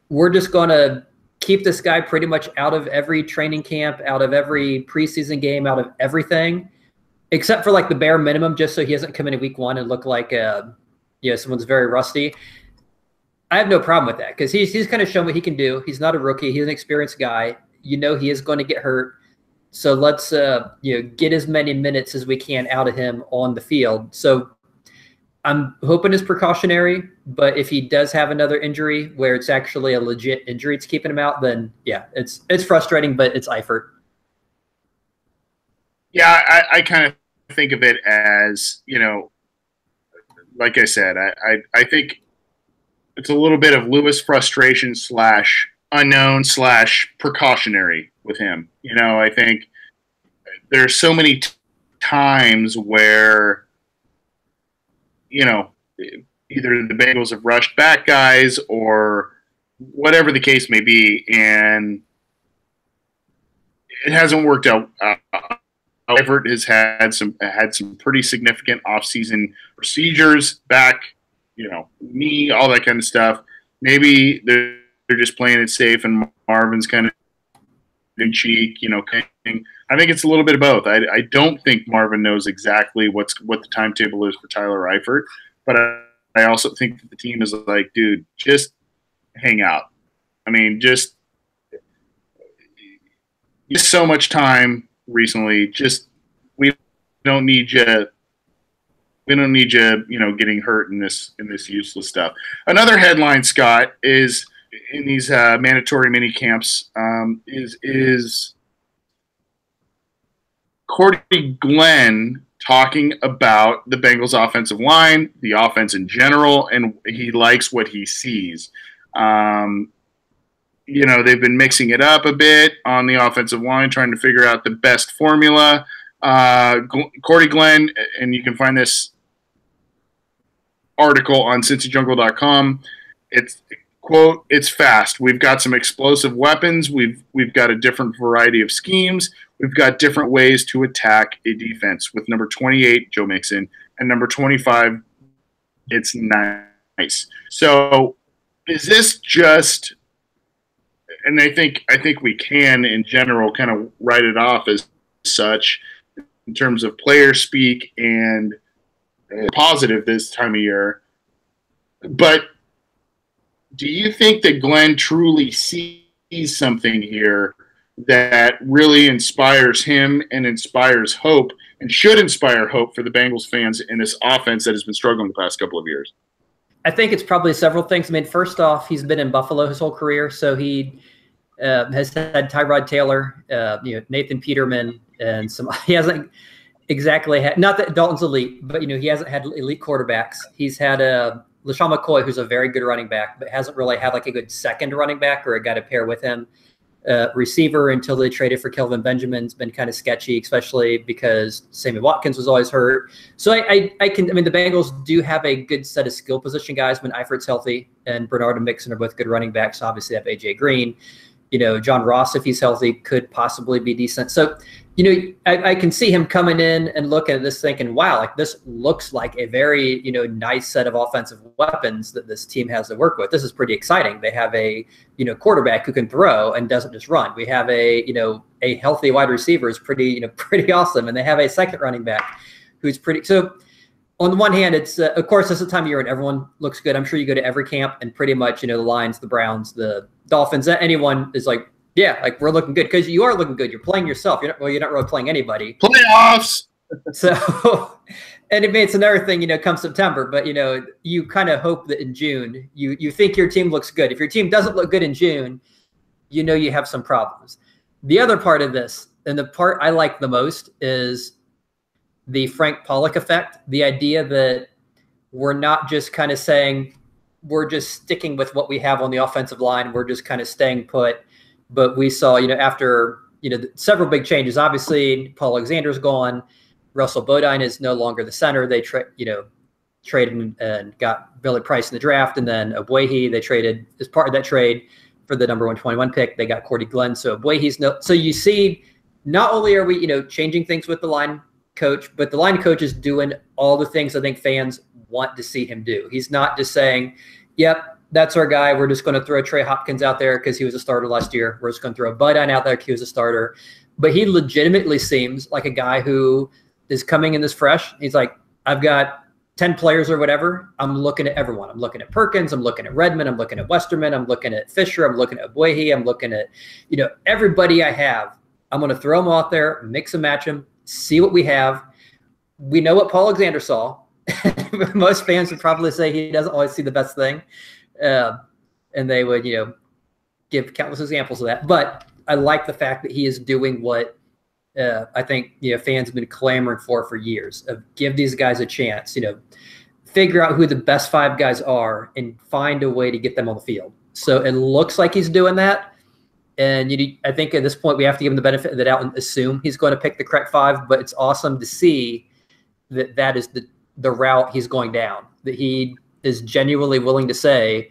we're just going to keep this guy pretty much out of every training camp, out of every preseason game, out of everything, except for the bare minimum, just so he doesn't come in week one and look like someone's very rusty. I have no problem with that because he's kind of shown what he can do. He's not a rookie. He's an experienced guy. He is going to get hurt. So let's get as many minutes as we can out of him on the field. So I'm hoping it's precautionary, but if he does have another injury where it's actually a legit injury that's keeping him out, then it's frustrating, but it's Eifert. Yeah, I kind of think of it as, like I said, I think it's a little bit of Lewis frustration / unknown / precautionary with him. I think there's so many times where, either the Bengals have rushed back guys or whatever the case may be, and it hasn't worked out. Eifert has had some pretty significant offseason procedures back, knee, all that kind of stuff. Maybe they're just playing it safe, and Marvin's kind of in cheek, I think it's a little bit of both. I don't think Marvin knows exactly what the timetable is for Tyler Eifert, but I also think that the team is like, dude, just hang out. Just so much time recently. Just we don't need you. We don't need you, getting hurt in this useless stuff. Another headline, Scott, is in these mandatory mini camps is Cordy Glenn talking about the Bengals offensive line, the offense in general, and he likes what he sees. They've been mixing it up a bit on the offensive line, trying to figure out the best formula. Cordy Glenn, and you can find this article on CincyJungle.com. It's quote, "It's fast. We've got some explosive weapons. We've got a different variety of schemes. We've got different ways to attack a defense. With number 28, Joe Mixon, and number 25, it's nice." So is this just, and I think we can in general kind of write it off as such in terms of player speak and positive this time of year. But do you think that Glenn truly sees something here that really inspires him and inspires hope and should inspire hope for the Bengals fans in this offense that has been struggling the past couple of years? I think it's probably several things. I mean, first off, he's been in Buffalo his whole career, so he has had Tyrod Taylor, Nathan Peterman, and some. He hasn't exactly had, not that Dalton's elite, but he hasn't had elite quarterbacks. He's had LaShawn McCoy, who's a very good running back, but hasn't really had like a good second running back or a guy to pair with him. Receiver, until they traded for Kelvin Benjamin's been kind of sketchy, especially because Sammy Watkins was always hurt. So the Bengals do have a good set of skill position guys when Eifert's healthy, and Bernard and Mixon are both good running backs. Obviously, they have AJ Green. John Ross, if he's healthy, could possibly be decent. So, I can see him coming in and looking at this thinking, wow, like this looks like a very, nice set of offensive weapons that this team has to work with. This is pretty exciting. They have a, quarterback who can throw and doesn't just run. We have a healthy wide receiver is pretty awesome. And they have a second running back who's pretty. So on the one hand, it's, of course, this is the time of year and everyone looks good. I'm sure you go to every camp and pretty much, the Lions, the Browns, the Dolphins, anyone is like, yeah, like we're looking good because you are looking good. You're playing yourself. You're not really playing anybody. Playoffs. So, and it's another thing, come September, but you kind of hope that in June, you think your team looks good. If your team doesn't look good in June, you have some problems. The other part of this, and the part I like the most, is the Frank Pollock effect. The idea that we're not just kind of saying we're just sticking with what we have on the offensive line. We're just kind of staying put. But we saw, after, several big changes, obviously Paul Alexander's gone. Russell Bodine is no longer the center. They traded and got Billy Price in the draft. And then Obuehi, they traded as part of that trade for the number 121 pick. They got Cordy Glenn. So Obuehi's so you see, not only are we, changing things with the line coach, but the line coach is doing all the things I think fans want to see him do. He's not just saying, yep, that's our guy. We're just going to throw Trey Hopkins out there because he was a starter last year. We're just going to throw Bodine out there because he was a starter. But he legitimately seems like a guy who is coming in this fresh. He's like, I've got 10 players or whatever. I'm looking at everyone. I'm looking at Perkins. I'm looking at Redmond. I'm looking at Westerman. I'm looking at Fisher. I'm looking at Obuehi. I'm looking at, everybody I have. I'm going to throw them out there, mix and match them, see what we have. We know what Paul Alexander saw. Most fans would probably say he doesn't always see the best thing. And they would, give countless examples of that. But I like the fact that he is doing what I think, fans have been clamoring for years, of give these guys a chance, figure out who the best 5 guys are and find a way to get them on the field. So it looks like he's doing that. And I think at this point we have to give him the benefit of the doubt and assume he's going to pick the correct 5. But it's awesome to see that is the route he's going down, that he is genuinely willing to say,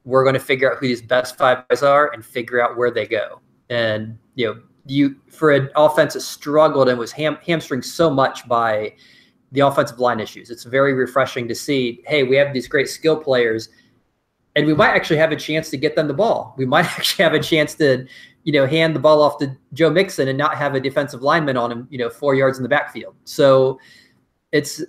we're going to figure out who these best 5 guys are and figure out where they go. And, for an offense that struggled and was hamstringed so much by the offensive line issues, it's very refreshing to see, hey, we have these great skill players and we might actually have a chance to get them the ball. We might actually have a chance to, hand the ball off to Joe Mixon and not have a defensive lineman on him, 4 yards in the backfield. So it's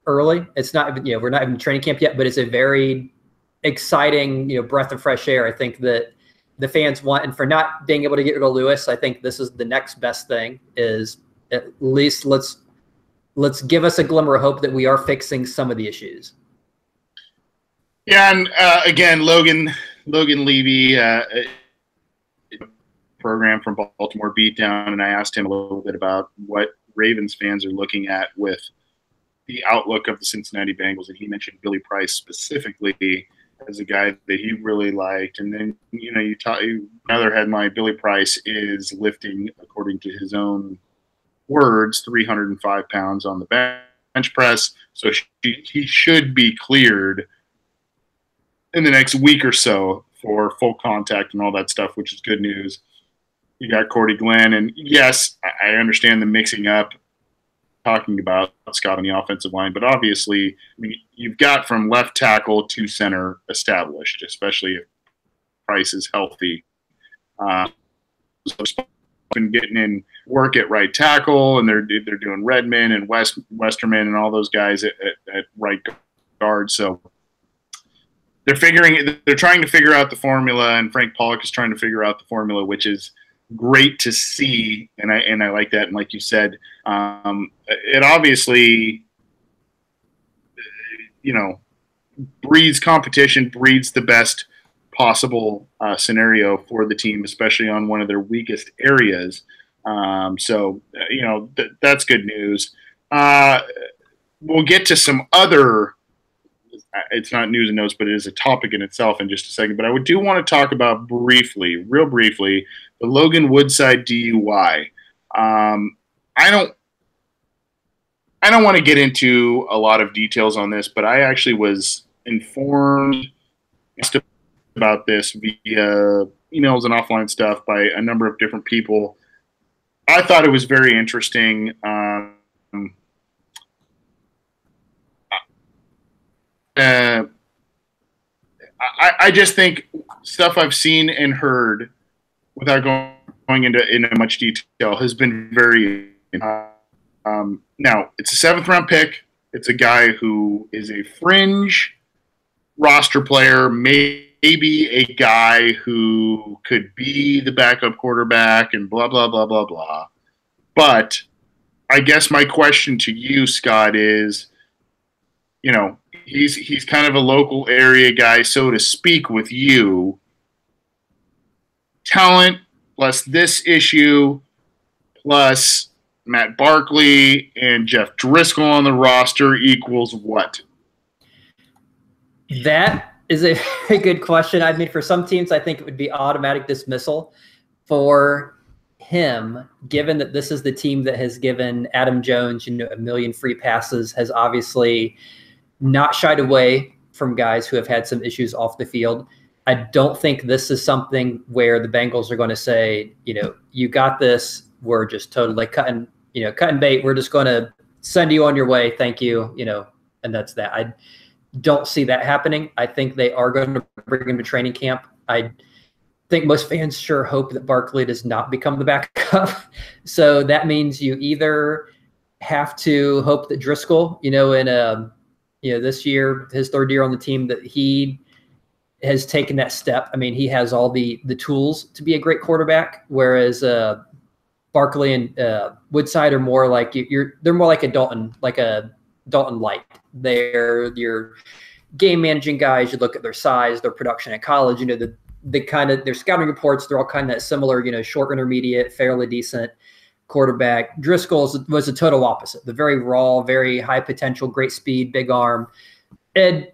early. It's not even, we're not even in training camp yet, but it's a very exciting, breath of fresh air. I think that the fans want, and for not being able to get rid of Lewis, I think this is the next best thing, is at least let's give us a glimmer of hope that we are fixing some of the issues. Yeah. And again, Logan Levy, program from Baltimore Beatdown. And I asked him a little bit about what Ravens fans are looking at with the outlook of the Cincinnati Bengals. And he mentioned Billy Price specifically as a guy that he really liked. And then, another headline, Billy Price is lifting, according to his own words, 305 pounds on the bench press. So he should be cleared in the next week or so for full contact and all that stuff, which is good news. You got Cordy Glenn. And yes, I understand the mixing up talking about, Scott, on the offensive line. But obviously, I mean, you've got from left tackle to center established, especially if Price is healthy. So been getting in work at right tackle, and they're doing Redmond and Westerman and all those guys at right guard. So they're trying to figure out the formula, and Frank Pollock is trying to figure out the formula, which is great to see, and I like that. And like you said, it obviously, breeds competition, breeds the best possible scenario for the team, especially on one of their weakest areas. So that's good news. We'll get to some other. It's not news and notes, but it is a topic in itself in just a second. But I do want to talk about real briefly, the Logan Woodside DUI. I don't want to get into a lot of details on this, but I actually was informed about this via emails and offline stuff by a number of different people. I thought it was very interesting. I just think stuff I've seen and heard, without going into much detail, has been very. Now, it's a 7th-round pick. It's a guy who is a fringe roster player, maybe a guy who could be the backup quarterback and blah, blah, blah, blah, blah. But I guess my question to you, Scott, is, he's kind of a local area guy, so to speak, with you. Talent plus this issue plus Matt Barkley and Jeff Driskel on the roster equals what? That is a very good question. I mean, for some teams, I think it would be automatic dismissal. For him, given that this is the team that has given Adam Jones, 1 million free passes, has obviously not shied away from guys who have had some issues off the field. I don't think this is something where the Bengals are going to say, you got this. We're just totally cutting bait. We're just going to send you on your way. Thank you. And that's that. I don't see that happening. I think they are going to bring him to training camp. I think most fans sure hope that Barkley does not become the backup. So that means you either have to hope that Driskel, this year, his 3rd year on the team, that he has taken that step. I mean, he has all the tools to be a great quarterback, whereas Barkley and Woodside are more like they're more like a Dalton light. They're your game managing guys. You look at their size, their production in college, the kind of their scouting reports, they're all kind of that similar, short intermediate, fairly decent quarterback. Driskel was a total opposite, the very raw, very high potential, great speed, big arm. And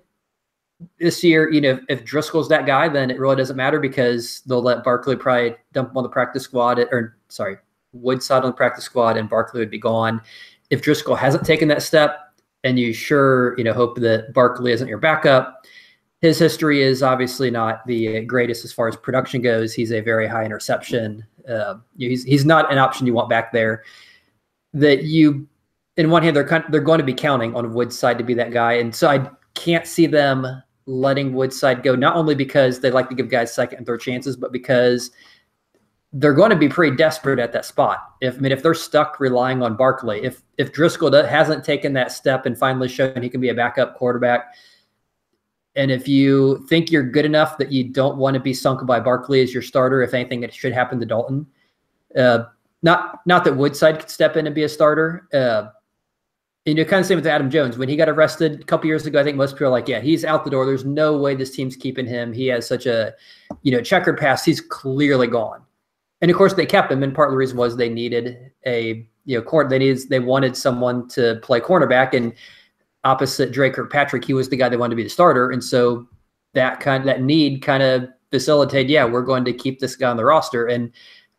this year, if Driscoll's that guy, then it really doesn't matter because they'll let Barkley probably dump him on the practice squad, Woodside on the practice squad, and Barkley would be gone. If Driskel hasn't taken that step, and you hope that Barkley isn't your backup, his history is obviously not the greatest as far as production goes. He's a very high interception. He's not an option you want back there. That you, in one hand, they're going to be counting on Woodside to be that guy, and so I can't see them letting Woodside go. Not only because they like to give guys 2nd and 3rd chances, but because they're going to be pretty desperate at that spot. If they're stuck relying on Barkley, if Driskel hasn't taken that step and finally shown he can be a backup quarterback, and if you think you're good enough that you don't want to be sunk by Barkley as your starter, if anything, it should happen to Dalton. Not that Woodside could step in and be a starter. Kind of same with Adam Jones. When he got arrested a couple years ago, I think most people are like, yeah, he's out the door. There's no way this team's keeping him. He has such a, checkered past. He's clearly gone. And of course they kept him. And part of the reason was they needed they wanted someone to play cornerback, and opposite Drake Kirkpatrick, he was the guy they wanted to be the starter. And so that need kind of facilitated, we're going to keep this guy on the roster. And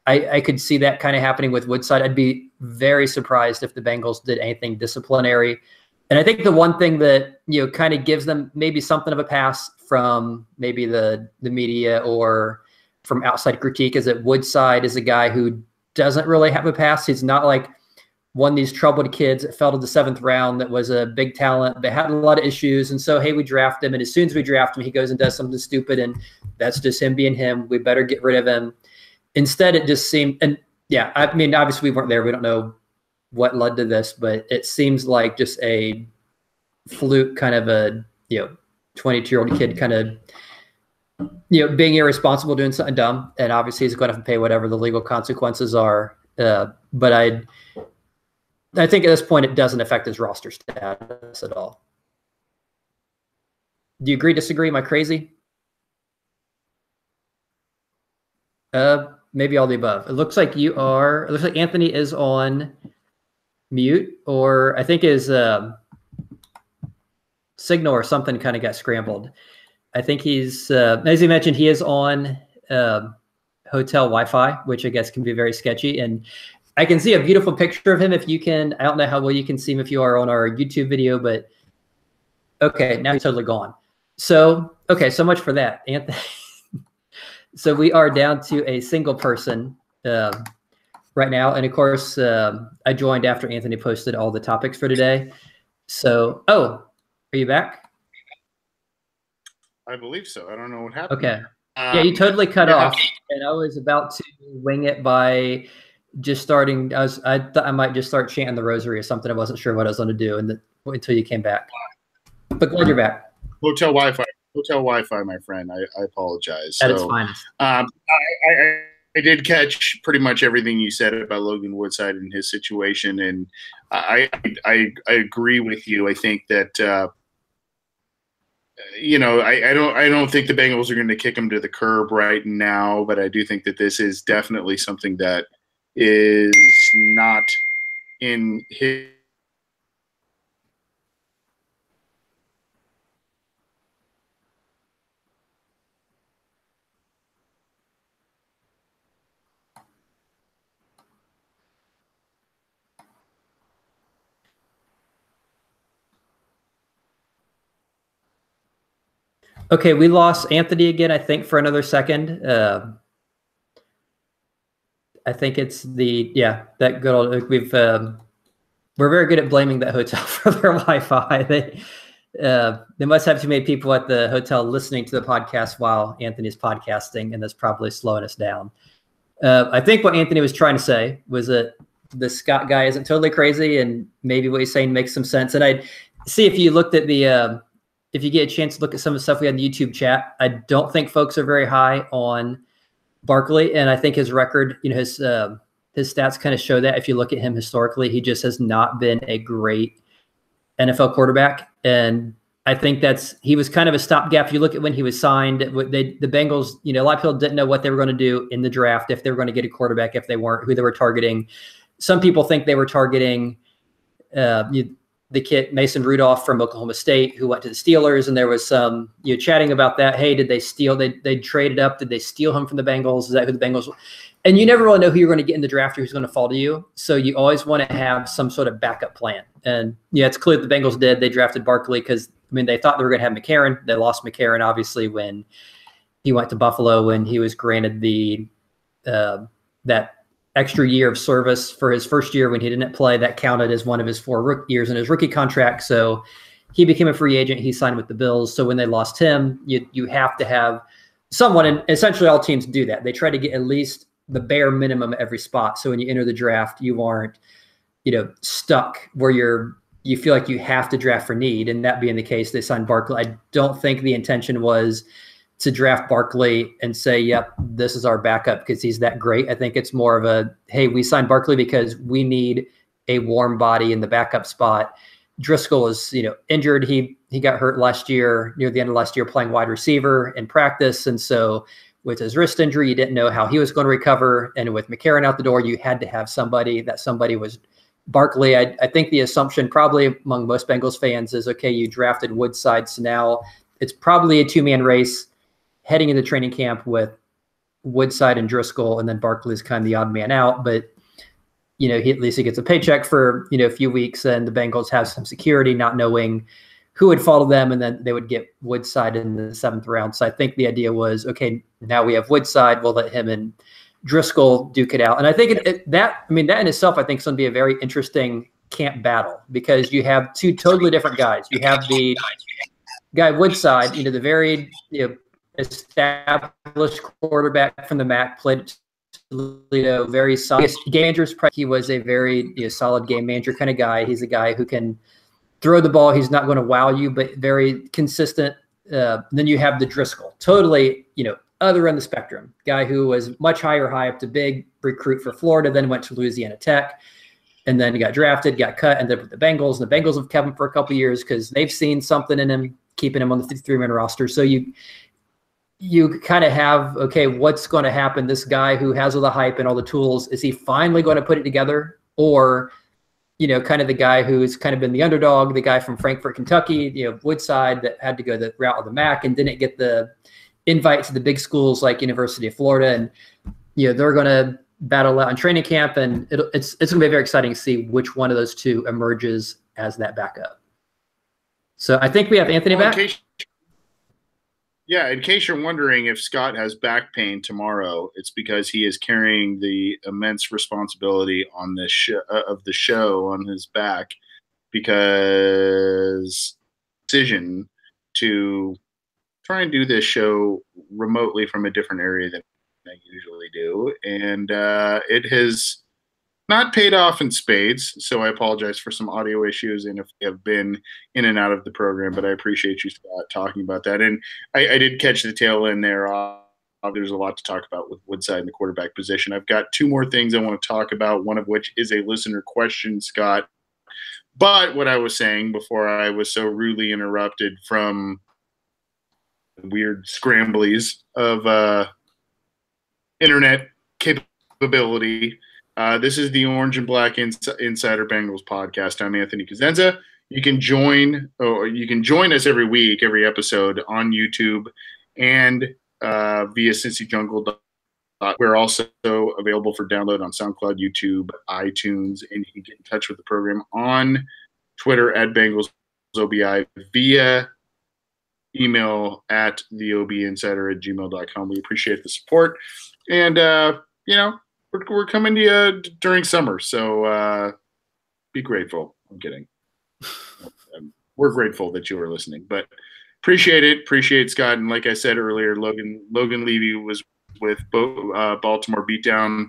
I could see that kind of happening with Woodside. I'd be very surprised if the Bengals did anything disciplinary. And I think the one thing that, kind of gives them maybe something of a pass from maybe the media or from outside critique is that Woodside is a guy who doesn't really have a pass. He's not like one of these troubled kids that fell to the 7th round that was a big talent, but had a lot of issues. And so, hey, we draft him. And as soon as we draft him, he goes and does something stupid. And that's just him being him. We better get rid of him. Instead, it just seemed, and yeah, I mean, obviously we weren't there. We don't know what led to this, but it seems like just a fluke, kind of a, 22-year-old kid kind of, being irresponsible, doing something dumb. And obviously he's going to have to pay whatever the legal consequences are. But I think at this point, it doesn't affect his roster status at all. Do you agree, disagree? Am I crazy? Maybe all the above. It looks like it looks like Anthony is on mute, or I think his signal or something kind of got scrambled. I think he's, as he mentioned, he is on hotel Wi-Fi, which I guess can be very sketchy. And I can see a beautiful picture of him if you can. I don't know how well you can see him if you are on our YouTube video, but okay, now he's totally gone. So, okay, so much for that, Anthony. So we are down to a single person right now. And of course, I joined after Anthony posted all the topics for today. So, are you back? I believe so. I don't know what happened. Okay. Yeah, you totally cut off. And I was about to wing it by just starting. I thought I might just start chanting the rosary or something. I wasn't sure what I was going to do until you came back. But glad you're back. Hotel Wi-Fi, my friend. I apologize. At its finest. I did catch pretty much everything you said about Logan Woodside and his situation, and I agree with you. I think that I don't think the Bengals are going to kick him to the curb right now, but I do think that this is definitely something that is not in his. Okay, we lost Anthony again, I think, for another second. I think it's that good old, we're very good at blaming that hotel for their Wi-Fi. They must have too many people at the hotel listening to the podcast while Anthony's podcasting, and that's probably slowing us down. I think what Anthony was trying to say was that the Scott guy isn't totally crazy, and maybe what he's saying makes some sense. And I see if you looked at if you get a chance to look at some of the stuff we had in the YouTube chat, I don't think folks are very high on Barkley. And I think his record, his stats kind of show that. If you look at him historically, he just has not been a great NFL quarterback. And I think he was kind of a stopgap. If you look at when he was signed, the Bengals, a lot of people didn't know what they were going to do in the draft, if they were going to get a quarterback, if they weren't, who they were targeting. Some people think they were targeting the kid Mason Rudolph from Oklahoma State, who went to the Steelers, and there was some chatting about that. Hey, did they steal? They traded up. Did they steal him from the Bengals? Is that who the Bengals? And you never really know who you're going to get in the draft or who's going to fall to you. So you always want to have some sort of backup plan. And it's clear the Bengals did. They drafted Barkley because they thought they were going to have McCarron. They lost McCarron obviously when he went to Buffalo, when he was granted that extra year of service for his first year when he didn't play. That counted as one of his 4 years in his rookie contract. So he became a free agent. He signed with the Bills. So when they lost him, you have to have someone, and essentially all teams do that. They try to get at least the bare minimum at every spot. So when you enter the draft, you aren't, stuck where you feel like you have to draft for need. And that being the case, they signed Barkley. I don't think the intention was to draft Barkley and say, yep, this is our backup because he's that great. I think it's more of a, hey, we signed Barkley because we need a warm body in the backup spot. Driskel is, injured. He got hurt last year, near the end of last year, playing wide receiver in practice. And so with his wrist injury, you didn't know how he was going to recover. And with McCarron out the door, you had to have somebody. That somebody was Barkley. I think the assumption probably among most Bengals fans is, okay, you drafted Woodside, so now it's probably a 2-man race heading into training camp with Woodside and Driskel, and then Barkley's kind of the odd man out. But, he at least he gets a paycheck for, a few weeks, and the Bengals have some security, not knowing who would follow them, and then they would get Woodside in the 7th round. So I think the idea was, okay, now we have Woodside. We'll let him and Driskel duke it out. And I think that in itself, I think is going to be a very interesting camp battle because you have two totally different guys. You have the guy Woodside, the very established quarterback from the MAC, played Toledo, very solid game manager. He was a very solid game manager kind of guy. He's a guy who can throw the ball. He's not going to wow you, but very consistent. Then you have the Driskel, totally, other end of the spectrum, guy who was much higher high up to big recruit for Florida, then went to Louisiana Tech, and then he got drafted, got cut, ended up with the Bengals. And the Bengals have kept him for a couple of years because they've seen something in him, keeping him on the 53-man roster. So you kind of have, okay, what's going to happen? This guy who has all the hype and all the tools, is he finally going to put it together? Or, kind of the guy who's kind of been the underdog, the guy from Frankfort, Kentucky, Woodside, that had to go the route of the MAC and didn't get the invite to the big schools like University of Florida. And, they're going to battle out in training camp, and it's going to be very exciting to see which one of those two emerges as that backup. So I think we have Anthony back. In case you're wondering if Scott has back pain tomorrow, it's because he is carrying the immense responsibility on this of the show on his back, because decision to try and do this show remotely from a different area than I usually do, and it has not paid off in spades. So I apologize for some audio issues and if we have been in and out of the program, but I appreciate you, Scott, talking about that. And I did catch the tail end there. There's a lot to talk about with Woodside in the quarterback position. I've got two more things I want to talk about, one of which is a listener question, Scott. But what I was saying before I was so rudely interrupted from weird scramblies of internet capability. This is the Orange and Black Insider Bengals podcast. I'm Anthony Cosenza. You can join us every week, every episode on YouTube and via CincyJungle. We're also available for download on SoundCloud, YouTube, iTunes, and you can get in touch with the program on Twitter at BengalsOBI via email at theobinsider@gmail.com. We appreciate the support. And, we're coming to you during summer, so be grateful. I'm kidding. We're grateful that you are listening, but appreciate it. Appreciate Scott. And like I said earlier, Logan Levy was with Baltimore Beatdown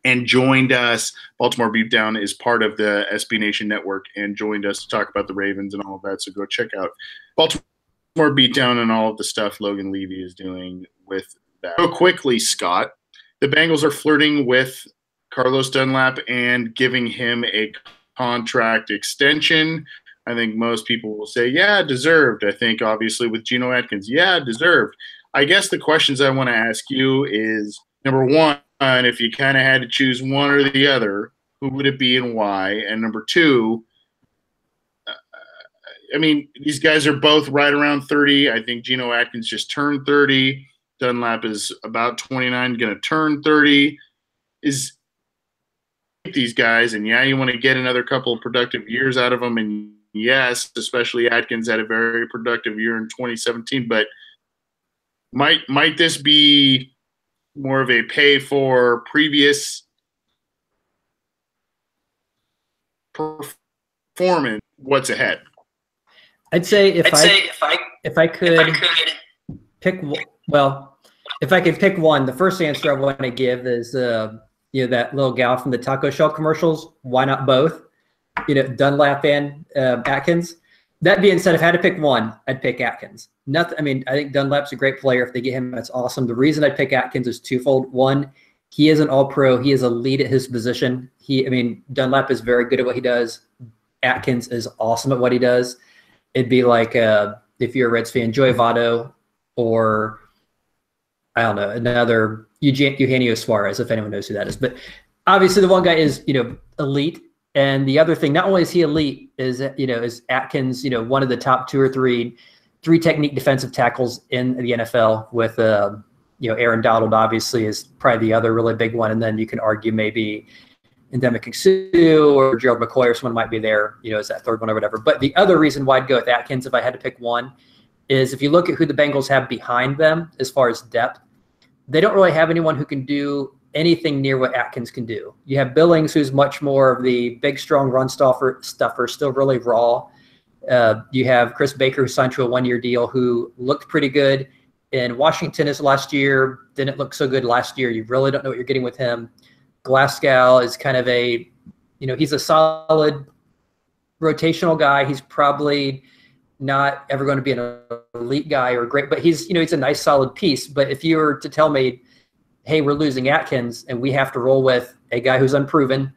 and joined us. Baltimore Beatdown is part of the SB Nation network and joined us to talk about the Ravens and all of that. So go check out Baltimore Beatdown and all of the stuff Logan Levy is doing with that. Real quickly, Scott, the Bengals are flirting with Carlos Dunlap and giving him a contract extension. I think most people will say, yeah, deserved. I think obviously with Geno Atkins, yeah, deserved. I guess the questions I want to ask you is, number one, if you kind of had to choose one or the other, who would it be and why? And number two, these guys are both right around 30. I think Geno Atkins just turned 30. Dunlap is about 29, going to turn 30. Is these guys, and yeah, you want to get another couple of productive years out of them, and yes, especially Atkins had a very productive year in 2017. But might this be more of a pay for previous performance? What's ahead? I'd say if I could pick. Well, if I could pick one, the first answer I want to give is, that little gal from the taco shell commercials. Why not both? Dunlap and Atkins. That being said, if I had to pick one, I'd pick Atkins. I think Dunlap's a great player. If they get him, that's awesome. The reason I'd pick Atkins is twofold. One, he is an all-pro. He is a lead at his position. Dunlap is very good at what he does. Atkins is awesome at what he does. It'd be like if you're a Reds fan, Joey Votto, or I don't know, another Eugenio Suarez, if anyone knows who that is. But obviously the one guy is, elite. And the other thing, not only is he elite, is Atkins, one of the top two or three technique defensive tackles in the NFL with, Aaron Donald obviously is probably the other really big one. And then you can argue maybe Ndamukong Suh or Gerald McCoy or someone might be there, as that third one or whatever. But the other reason why I'd go with Atkins if I had to pick one is if you look at who the Bengals have behind them as far as depth, they don't really have anyone who can do anything near what Atkins can do. You have Billings, who's much more of the big, strong run stuffer, still really raw. You have Chris Baker, who signed to a one-year deal, who looked pretty good in Washington his last year. Didn't look so good last year. You really don't know what you're getting with him. Glasgow is kind of a, he's a solid rotational guy. He's probably not ever going to be an elite guy or great, but he's a nice solid piece. But if you were to tell me, hey, we're losing Atkins and we have to roll with a guy who's unproven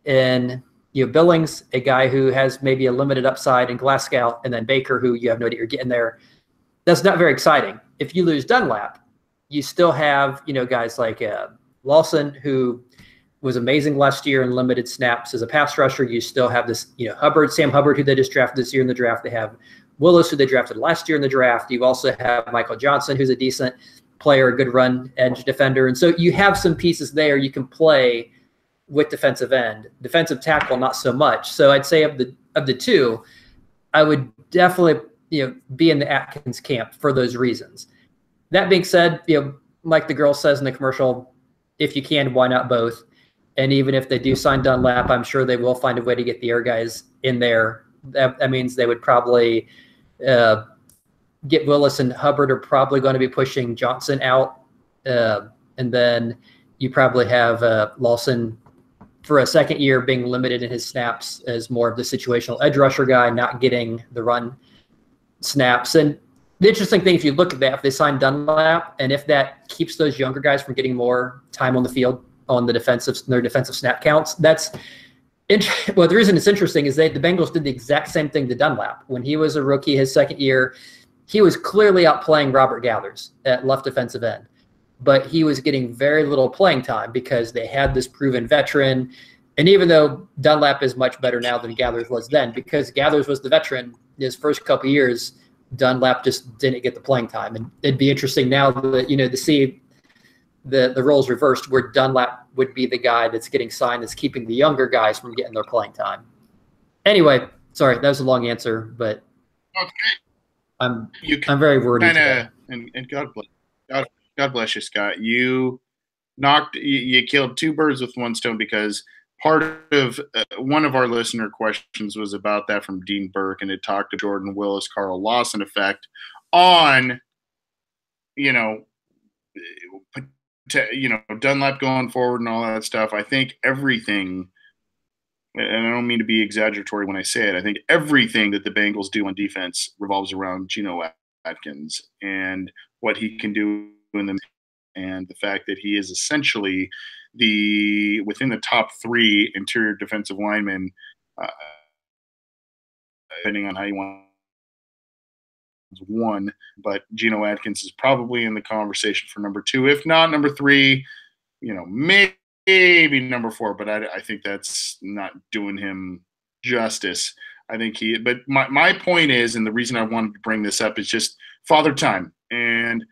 and Billings, a guy who has maybe a limited upside in Glasgow, and then Baker, who you have no idea you're getting there, that's not very exciting. If you lose Dunlap, you still have, guys like Lawson, who was amazing last year in limited snaps as a pass rusher. You still have this, Sam Hubbard, who they just drafted this year in the draft. They have Willis, who they drafted last year in the draft. You also have Michael Johnson, who's a decent player, a good run edge defender. And so you have some pieces there you can play with defensive end. Defensive tackle, not so much. So I'd say of the two, I would definitely be in the Atkins camp for those reasons. That being said, like the girl says in the commercial, if you can, why not both? And even if they do sign Dunlap, I'm sure they will find a way to get the air guys in there. That means they would probably get Willis, and Hubbard are probably going to be pushing Johnson out. And then you probably have Lawson for a second year being limited in his snaps as more of the situational edge rusher guy, not getting the run snaps. And the interesting thing, if you look at that, if they sign Dunlap and if that keeps those younger guys from getting more time on the field on their defensive snap counts, the reason it's interesting is the Bengals did the exact same thing to Dunlap. When he was a rookie, his second year, he was clearly outplaying Robert Gathers at left defensive end. But he was getting very little playing time because they had this proven veteran. And even though Dunlap is much better now than Gathers was then, because Gathers was the veteran his first couple of years, Dunlap just didn't get the playing time. And it'd be interesting now that, to see the roles reversed, where Dunlap would be the guy that's getting signed, that's keeping the younger guys from getting their playing time. Anyway, sorry, that was a long answer, but okay. I'm very worried. And God bless you, Scott. You killed two birds with one stone, because part of one of our listener questions was about that from Dean Burke, and it talked to Jordan Willis, Carl Lawson effect on, Dunlap going forward and all that stuff. I think everything, and I don't mean to be exaggeratory when I say it, I think everything that the Bengals do on defense revolves around Geno Atkins and what he can do in the, and the fact that he is essentially within the top three interior defensive linemen, depending on how you want one, but Geno Atkins is probably in the conversation for number two, if not number three, maybe number four, but I think that's not doing him justice. I think but my point is, and the reason I wanted to bring this up is just Father Time. And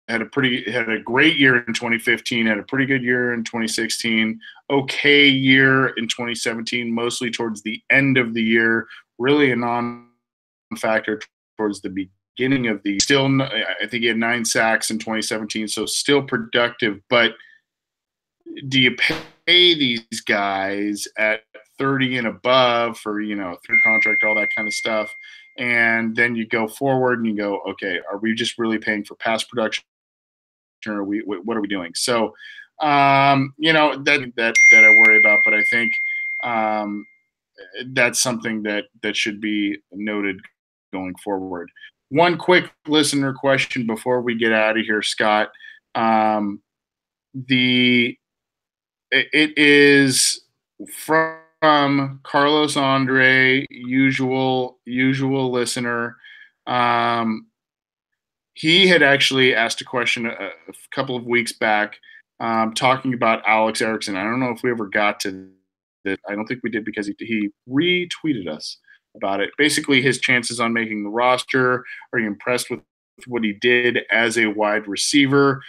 had a great year in 2015, had a pretty good year in 2016, okay year in 2017, mostly towards the end of the year, really a non-factor towards the beginning of the still. I think he had 9 sacks in 2017, so still productive. But do you pay these guys at 30 and above for, through contract, all that kind of stuff? And then you go forward and you go, okay, are we just really paying for pass production, or what are we doing? So, that I worry about, but I think that's something that should be noted going forward. One quick listener question before we get out of here, Scott. It is from Carlos Andre, usual listener. He had actually asked a question a couple of weeks back, talking about Alex Erickson. I don't know if we ever got to that. I don't think we did, because he retweeted us about it. Basically, his chances on making the roster. Are you impressed with what he did as a wide receiver?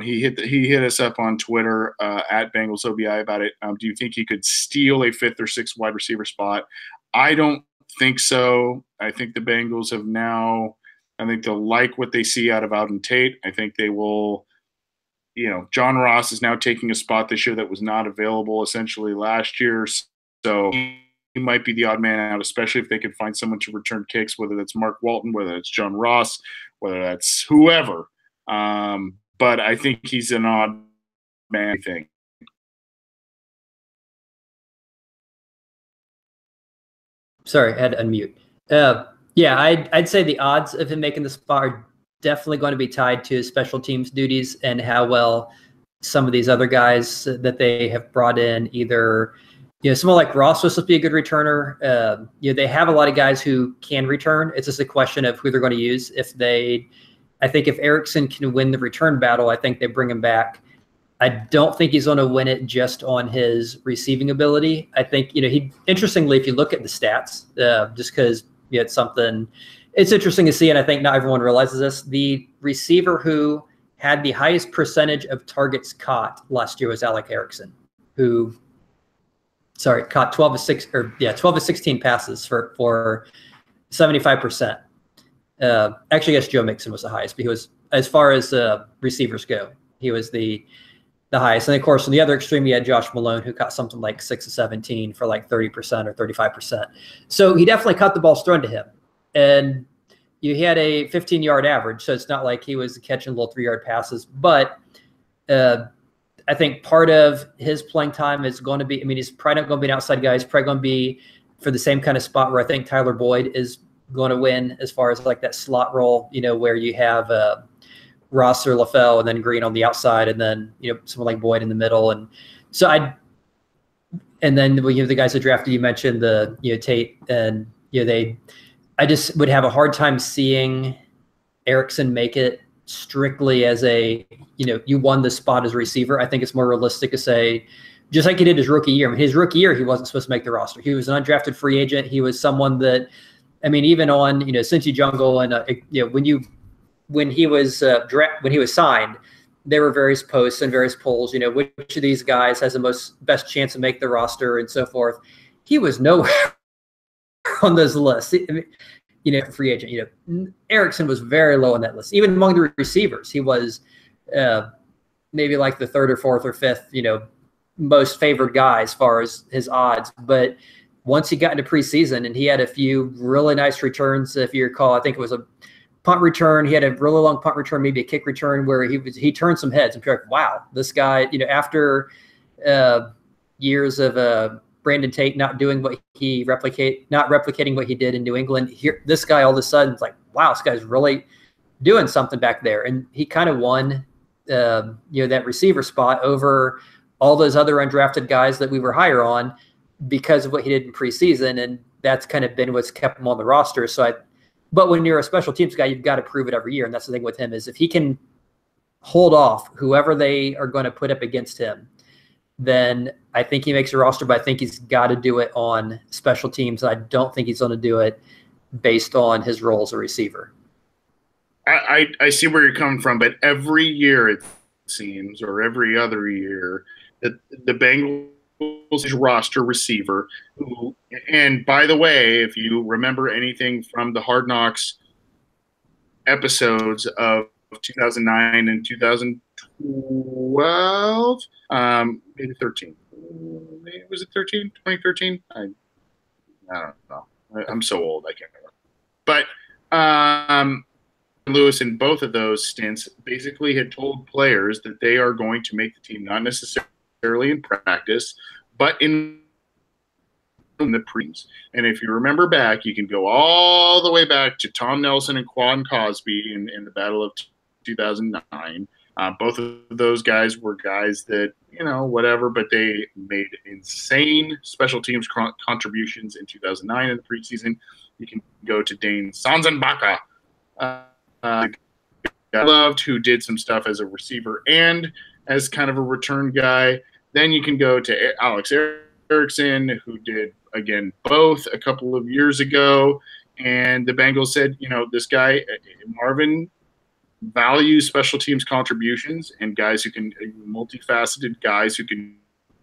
He hit us up on Twitter at Bengals OBI about it. Do you think he could steal a 5th or 6th wide receiver spot? I don't think so. I think the Bengals have now I think they'll like what they see out of Auden Tate. I think they will, John Ross is now taking a spot this year that was not available essentially last year. So he might be the odd man out, especially if they can find someone to return kicks, whether that's Mark Walton, whether it's John Ross, whether that's whoever. But I think he's an odd man thing. Sorry, I had to unmute. Yeah, I'd say the odds of him making the spot are definitely going to be tied to his special teams duties and how well some of these other guys that they have brought in, either, someone like Ross was supposed to be a good returner. They have a lot of guys who can return. It's just a question of who they're going to use. I think if Erickson can win the return battle, I think they bring him back. I don't think he's going to win it just on his receiving ability. I think, interestingly, if you look at the stats, just because it's interesting to see, and I think not everyone realizes this, the receiver who had the highest percentage of targets caught last year was Alec Erickson, who caught 12 to 16 passes for 75%. Actually, I guess Joe Mixon was the highest, but he was, as far as receivers go, he was the highest. And of course, on the other extreme, you had Josh Malone, who caught something like 6 to 17 for like 30% or 35%. So he definitely caught the balls thrown to him. And he had a 15-yard average, so it's not like he was catching little 3-yard passes. But I think part of his playing time is going to be, he's probably not going to be an outside guy. He's probably going to be for the same kind of spot where I think Tyler Boyd is going to win, as far as like that slot role, where you have Ross or LaFell and then Green on the outside, and then someone like Boyd in the middle. And so and then the guys that drafted, you mentioned the Tate, and I just would have a hard time seeing Erickson make it strictly as a you won the spot as a receiver. I think it's more realistic to say, just like he did his rookie year. His rookie year, he wasn't supposed to make the roster. He was an undrafted free agent. He was someone that, even on Cincy Jungle and when he was signed, there were various posts and various polls, which of these guys has the best chance to make the roster and so forth. He was nowhere on those lists. Free agent, Erickson was very low on that list. Even among the receivers, he was maybe like the third or fourth or fifth, most favored guy as far as his odds. But once he got into preseason and he had a few really nice returns, if you recall, I think it was a punt return. He had a really long punt return, maybe a kick return, where he turned some heads and people were like, wow, this guy, after years of Brandon Tate not doing what not replicating what he did in New England, this guy all of a sudden is like, wow, this guy's really doing something back there. And he kind of won that receiver spot over all those other undrafted guys that we were higher on because of what he did in preseason. And that's kind of been what's kept him on the roster. But when you're a special teams guy, you've got to prove it every year. And that's the thing with him, is if he can hold off whoever they are going to put up against him, then I think he makes a roster, but I think he's got to do it on special teams. I don't think he's going to do it based on his role as a receiver. I see where you're coming from, but every year it seems, or every other year, that the Bengals roster receiver who, and by the way, if you remember anything from the Hard Knocks episodes of 2009 and 2012, maybe 13. Was it 13? 2013? I don't know. I'm so old, I can't remember. But Lewis in both of those stints basically had told players that they are going to make the team, not necessarily in practice, but in the pre's. And if you remember back, you can go all the way back to Tom Nelson and Quan Cosby in the Battle of 2009. Both of those guys were guys that, whatever, but they made insane special teams contributions in 2009 in the preseason. You can go to Dane Sanzenbacher, loved, who did some stuff as a receiver and as kind of a return guy. Then you can go to Alex Erickson, who did, again, both a couple of years ago. And the Bengals said, this guy, Marvin, values special teams contributions and guys who can, multifaceted guys who can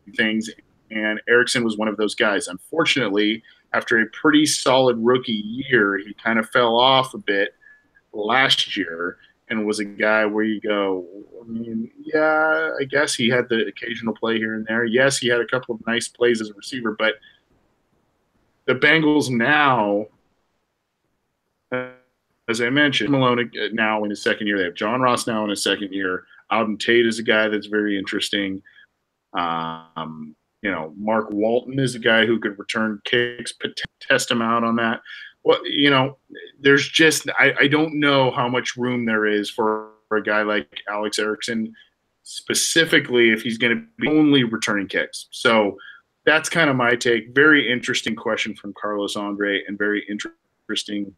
do things. And Erickson was one of those guys. Unfortunately, after a pretty solid rookie year, he kind of fell off a bit. last year and was a guy where you go, I mean, yeah, I guess he had the occasional play here and there. Yes, he had a couple of nice plays as a receiver, but the Bengals now, as I mentioned, Malone now in his second year. They have John Ross now in his second year. Auden Tate is a guy that's very interesting. Mark Walton is a guy who could return kicks, test him out on that. Well, there's just I don't know how much room there is for a guy like Alex Erickson, specifically if he's going to be only returning kicks. So that's kind of my take. Very interesting question from Carlos Andre, and very interesting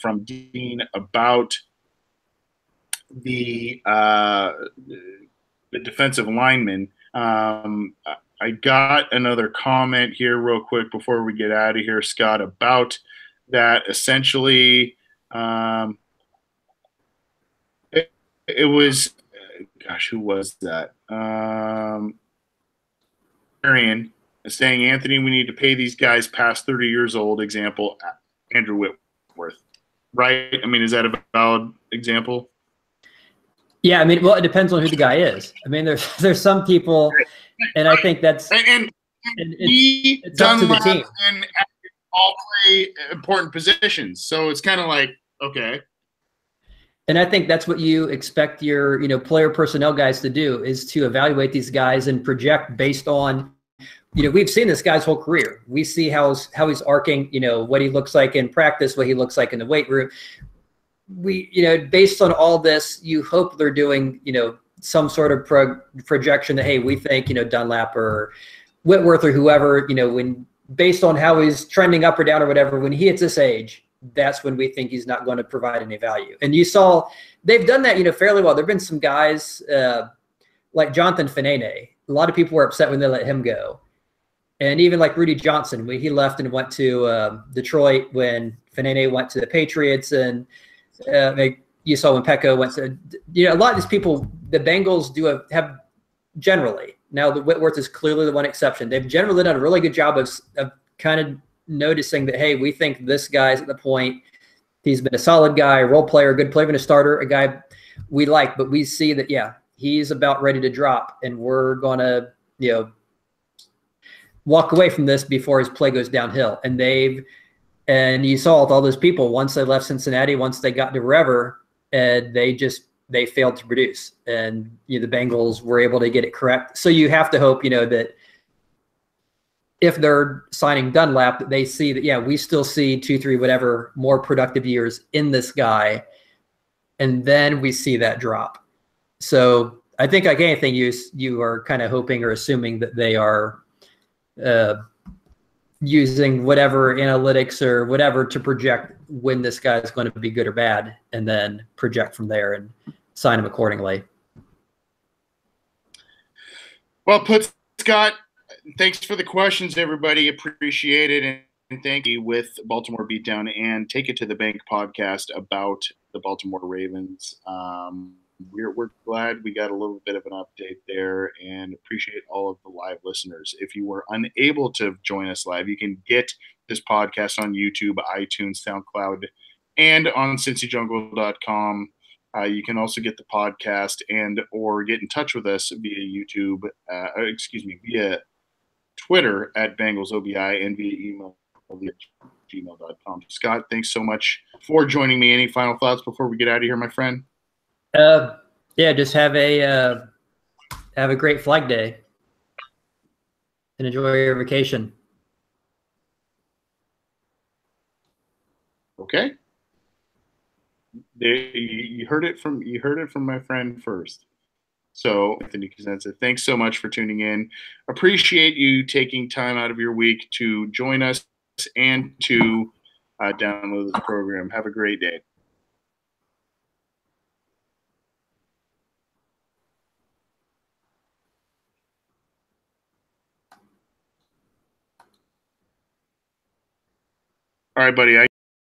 from Dean about the defensive lineman. I got another comment here real quick before we get out of here, Scott, about that. Essentially, it was, gosh, who was that? Marion saying, Anthony, we need to pay these guys past 30 years old. Example, Andrew Whitworth. Right? I mean, is that a valid example? Yeah, I mean, well, it depends on who the guy is. I mean, there's some people, and I think that's and it's up to the team. And all play important positions, so it's kind of like, okay. And I think that's what you expect your player personnel guys to do, is to evaluate these guys and project based on, we've seen this guy's whole career. We see how he's arcing, what he looks like in practice, what he looks like in the weight room. We, based on all this, you hope they're doing, some sort of projection that, hey, we think, Dunlap or Whitworth or whoever, when based on how he's trending up or down or whatever, when he hits this age, that's when we think he's not going to provide any value. And you saw they've done that, fairly well. There've been some guys like Jonathan Fanene. A lot of people were upset when they let him go. And even like Rudy Johnson, when he left and went to Detroit, when Fanene went to the Patriots, and you saw when Pecco went to, a lot of these people, the Bengals have generally, now the Whitworth is clearly the one exception. They've generally done a really good job of kind of noticing that, hey, we think this guy's at the point, he's been a solid guy, a role player, a good player, and a starter, a guy we like, but we see that, yeah, he's about ready to drop, and we're going to, walk away from this before his play goes downhill. And you saw all those people, once they left Cincinnati, once they got to wherever, and they failed to produce. And the Bengals were able to get it correct. So you have to hope, that if they're signing Dunlap, that they see that, yeah, we still see 2, 3, whatever more productive years in this guy. And then we see that drop. So I think like anything, you are kind of hoping or assuming that they are using whatever analytics or whatever to project when this guy is going to be good or bad, and then project from there and sign him accordingly. Well put, Scott. Thanks for the questions, everybody. Appreciate it. And thank you with Baltimore Beatdown and Take It to the Bank podcast about the Baltimore Ravens. We're glad we got a little bit of an update there, and appreciate all of the live listeners. If you were unable to join us live, you can get this podcast on YouTube, iTunes, SoundCloud, and on CincyJungle.com. You can also get the podcast and or get in touch with us via YouTube, via Twitter at BengalsOBI, and via email via gmail.com. Scott, thanks so much for joining me. Any final thoughts before we get out of here, my friend? Yeah, just have a great Flag Day and enjoy your vacation. Okay. You heard it from my friend first. So, Anthony Cosenza, thanks so much for tuning in. Appreciate you taking time out of your week to join us and to download the program. Have a great day. All right, buddy.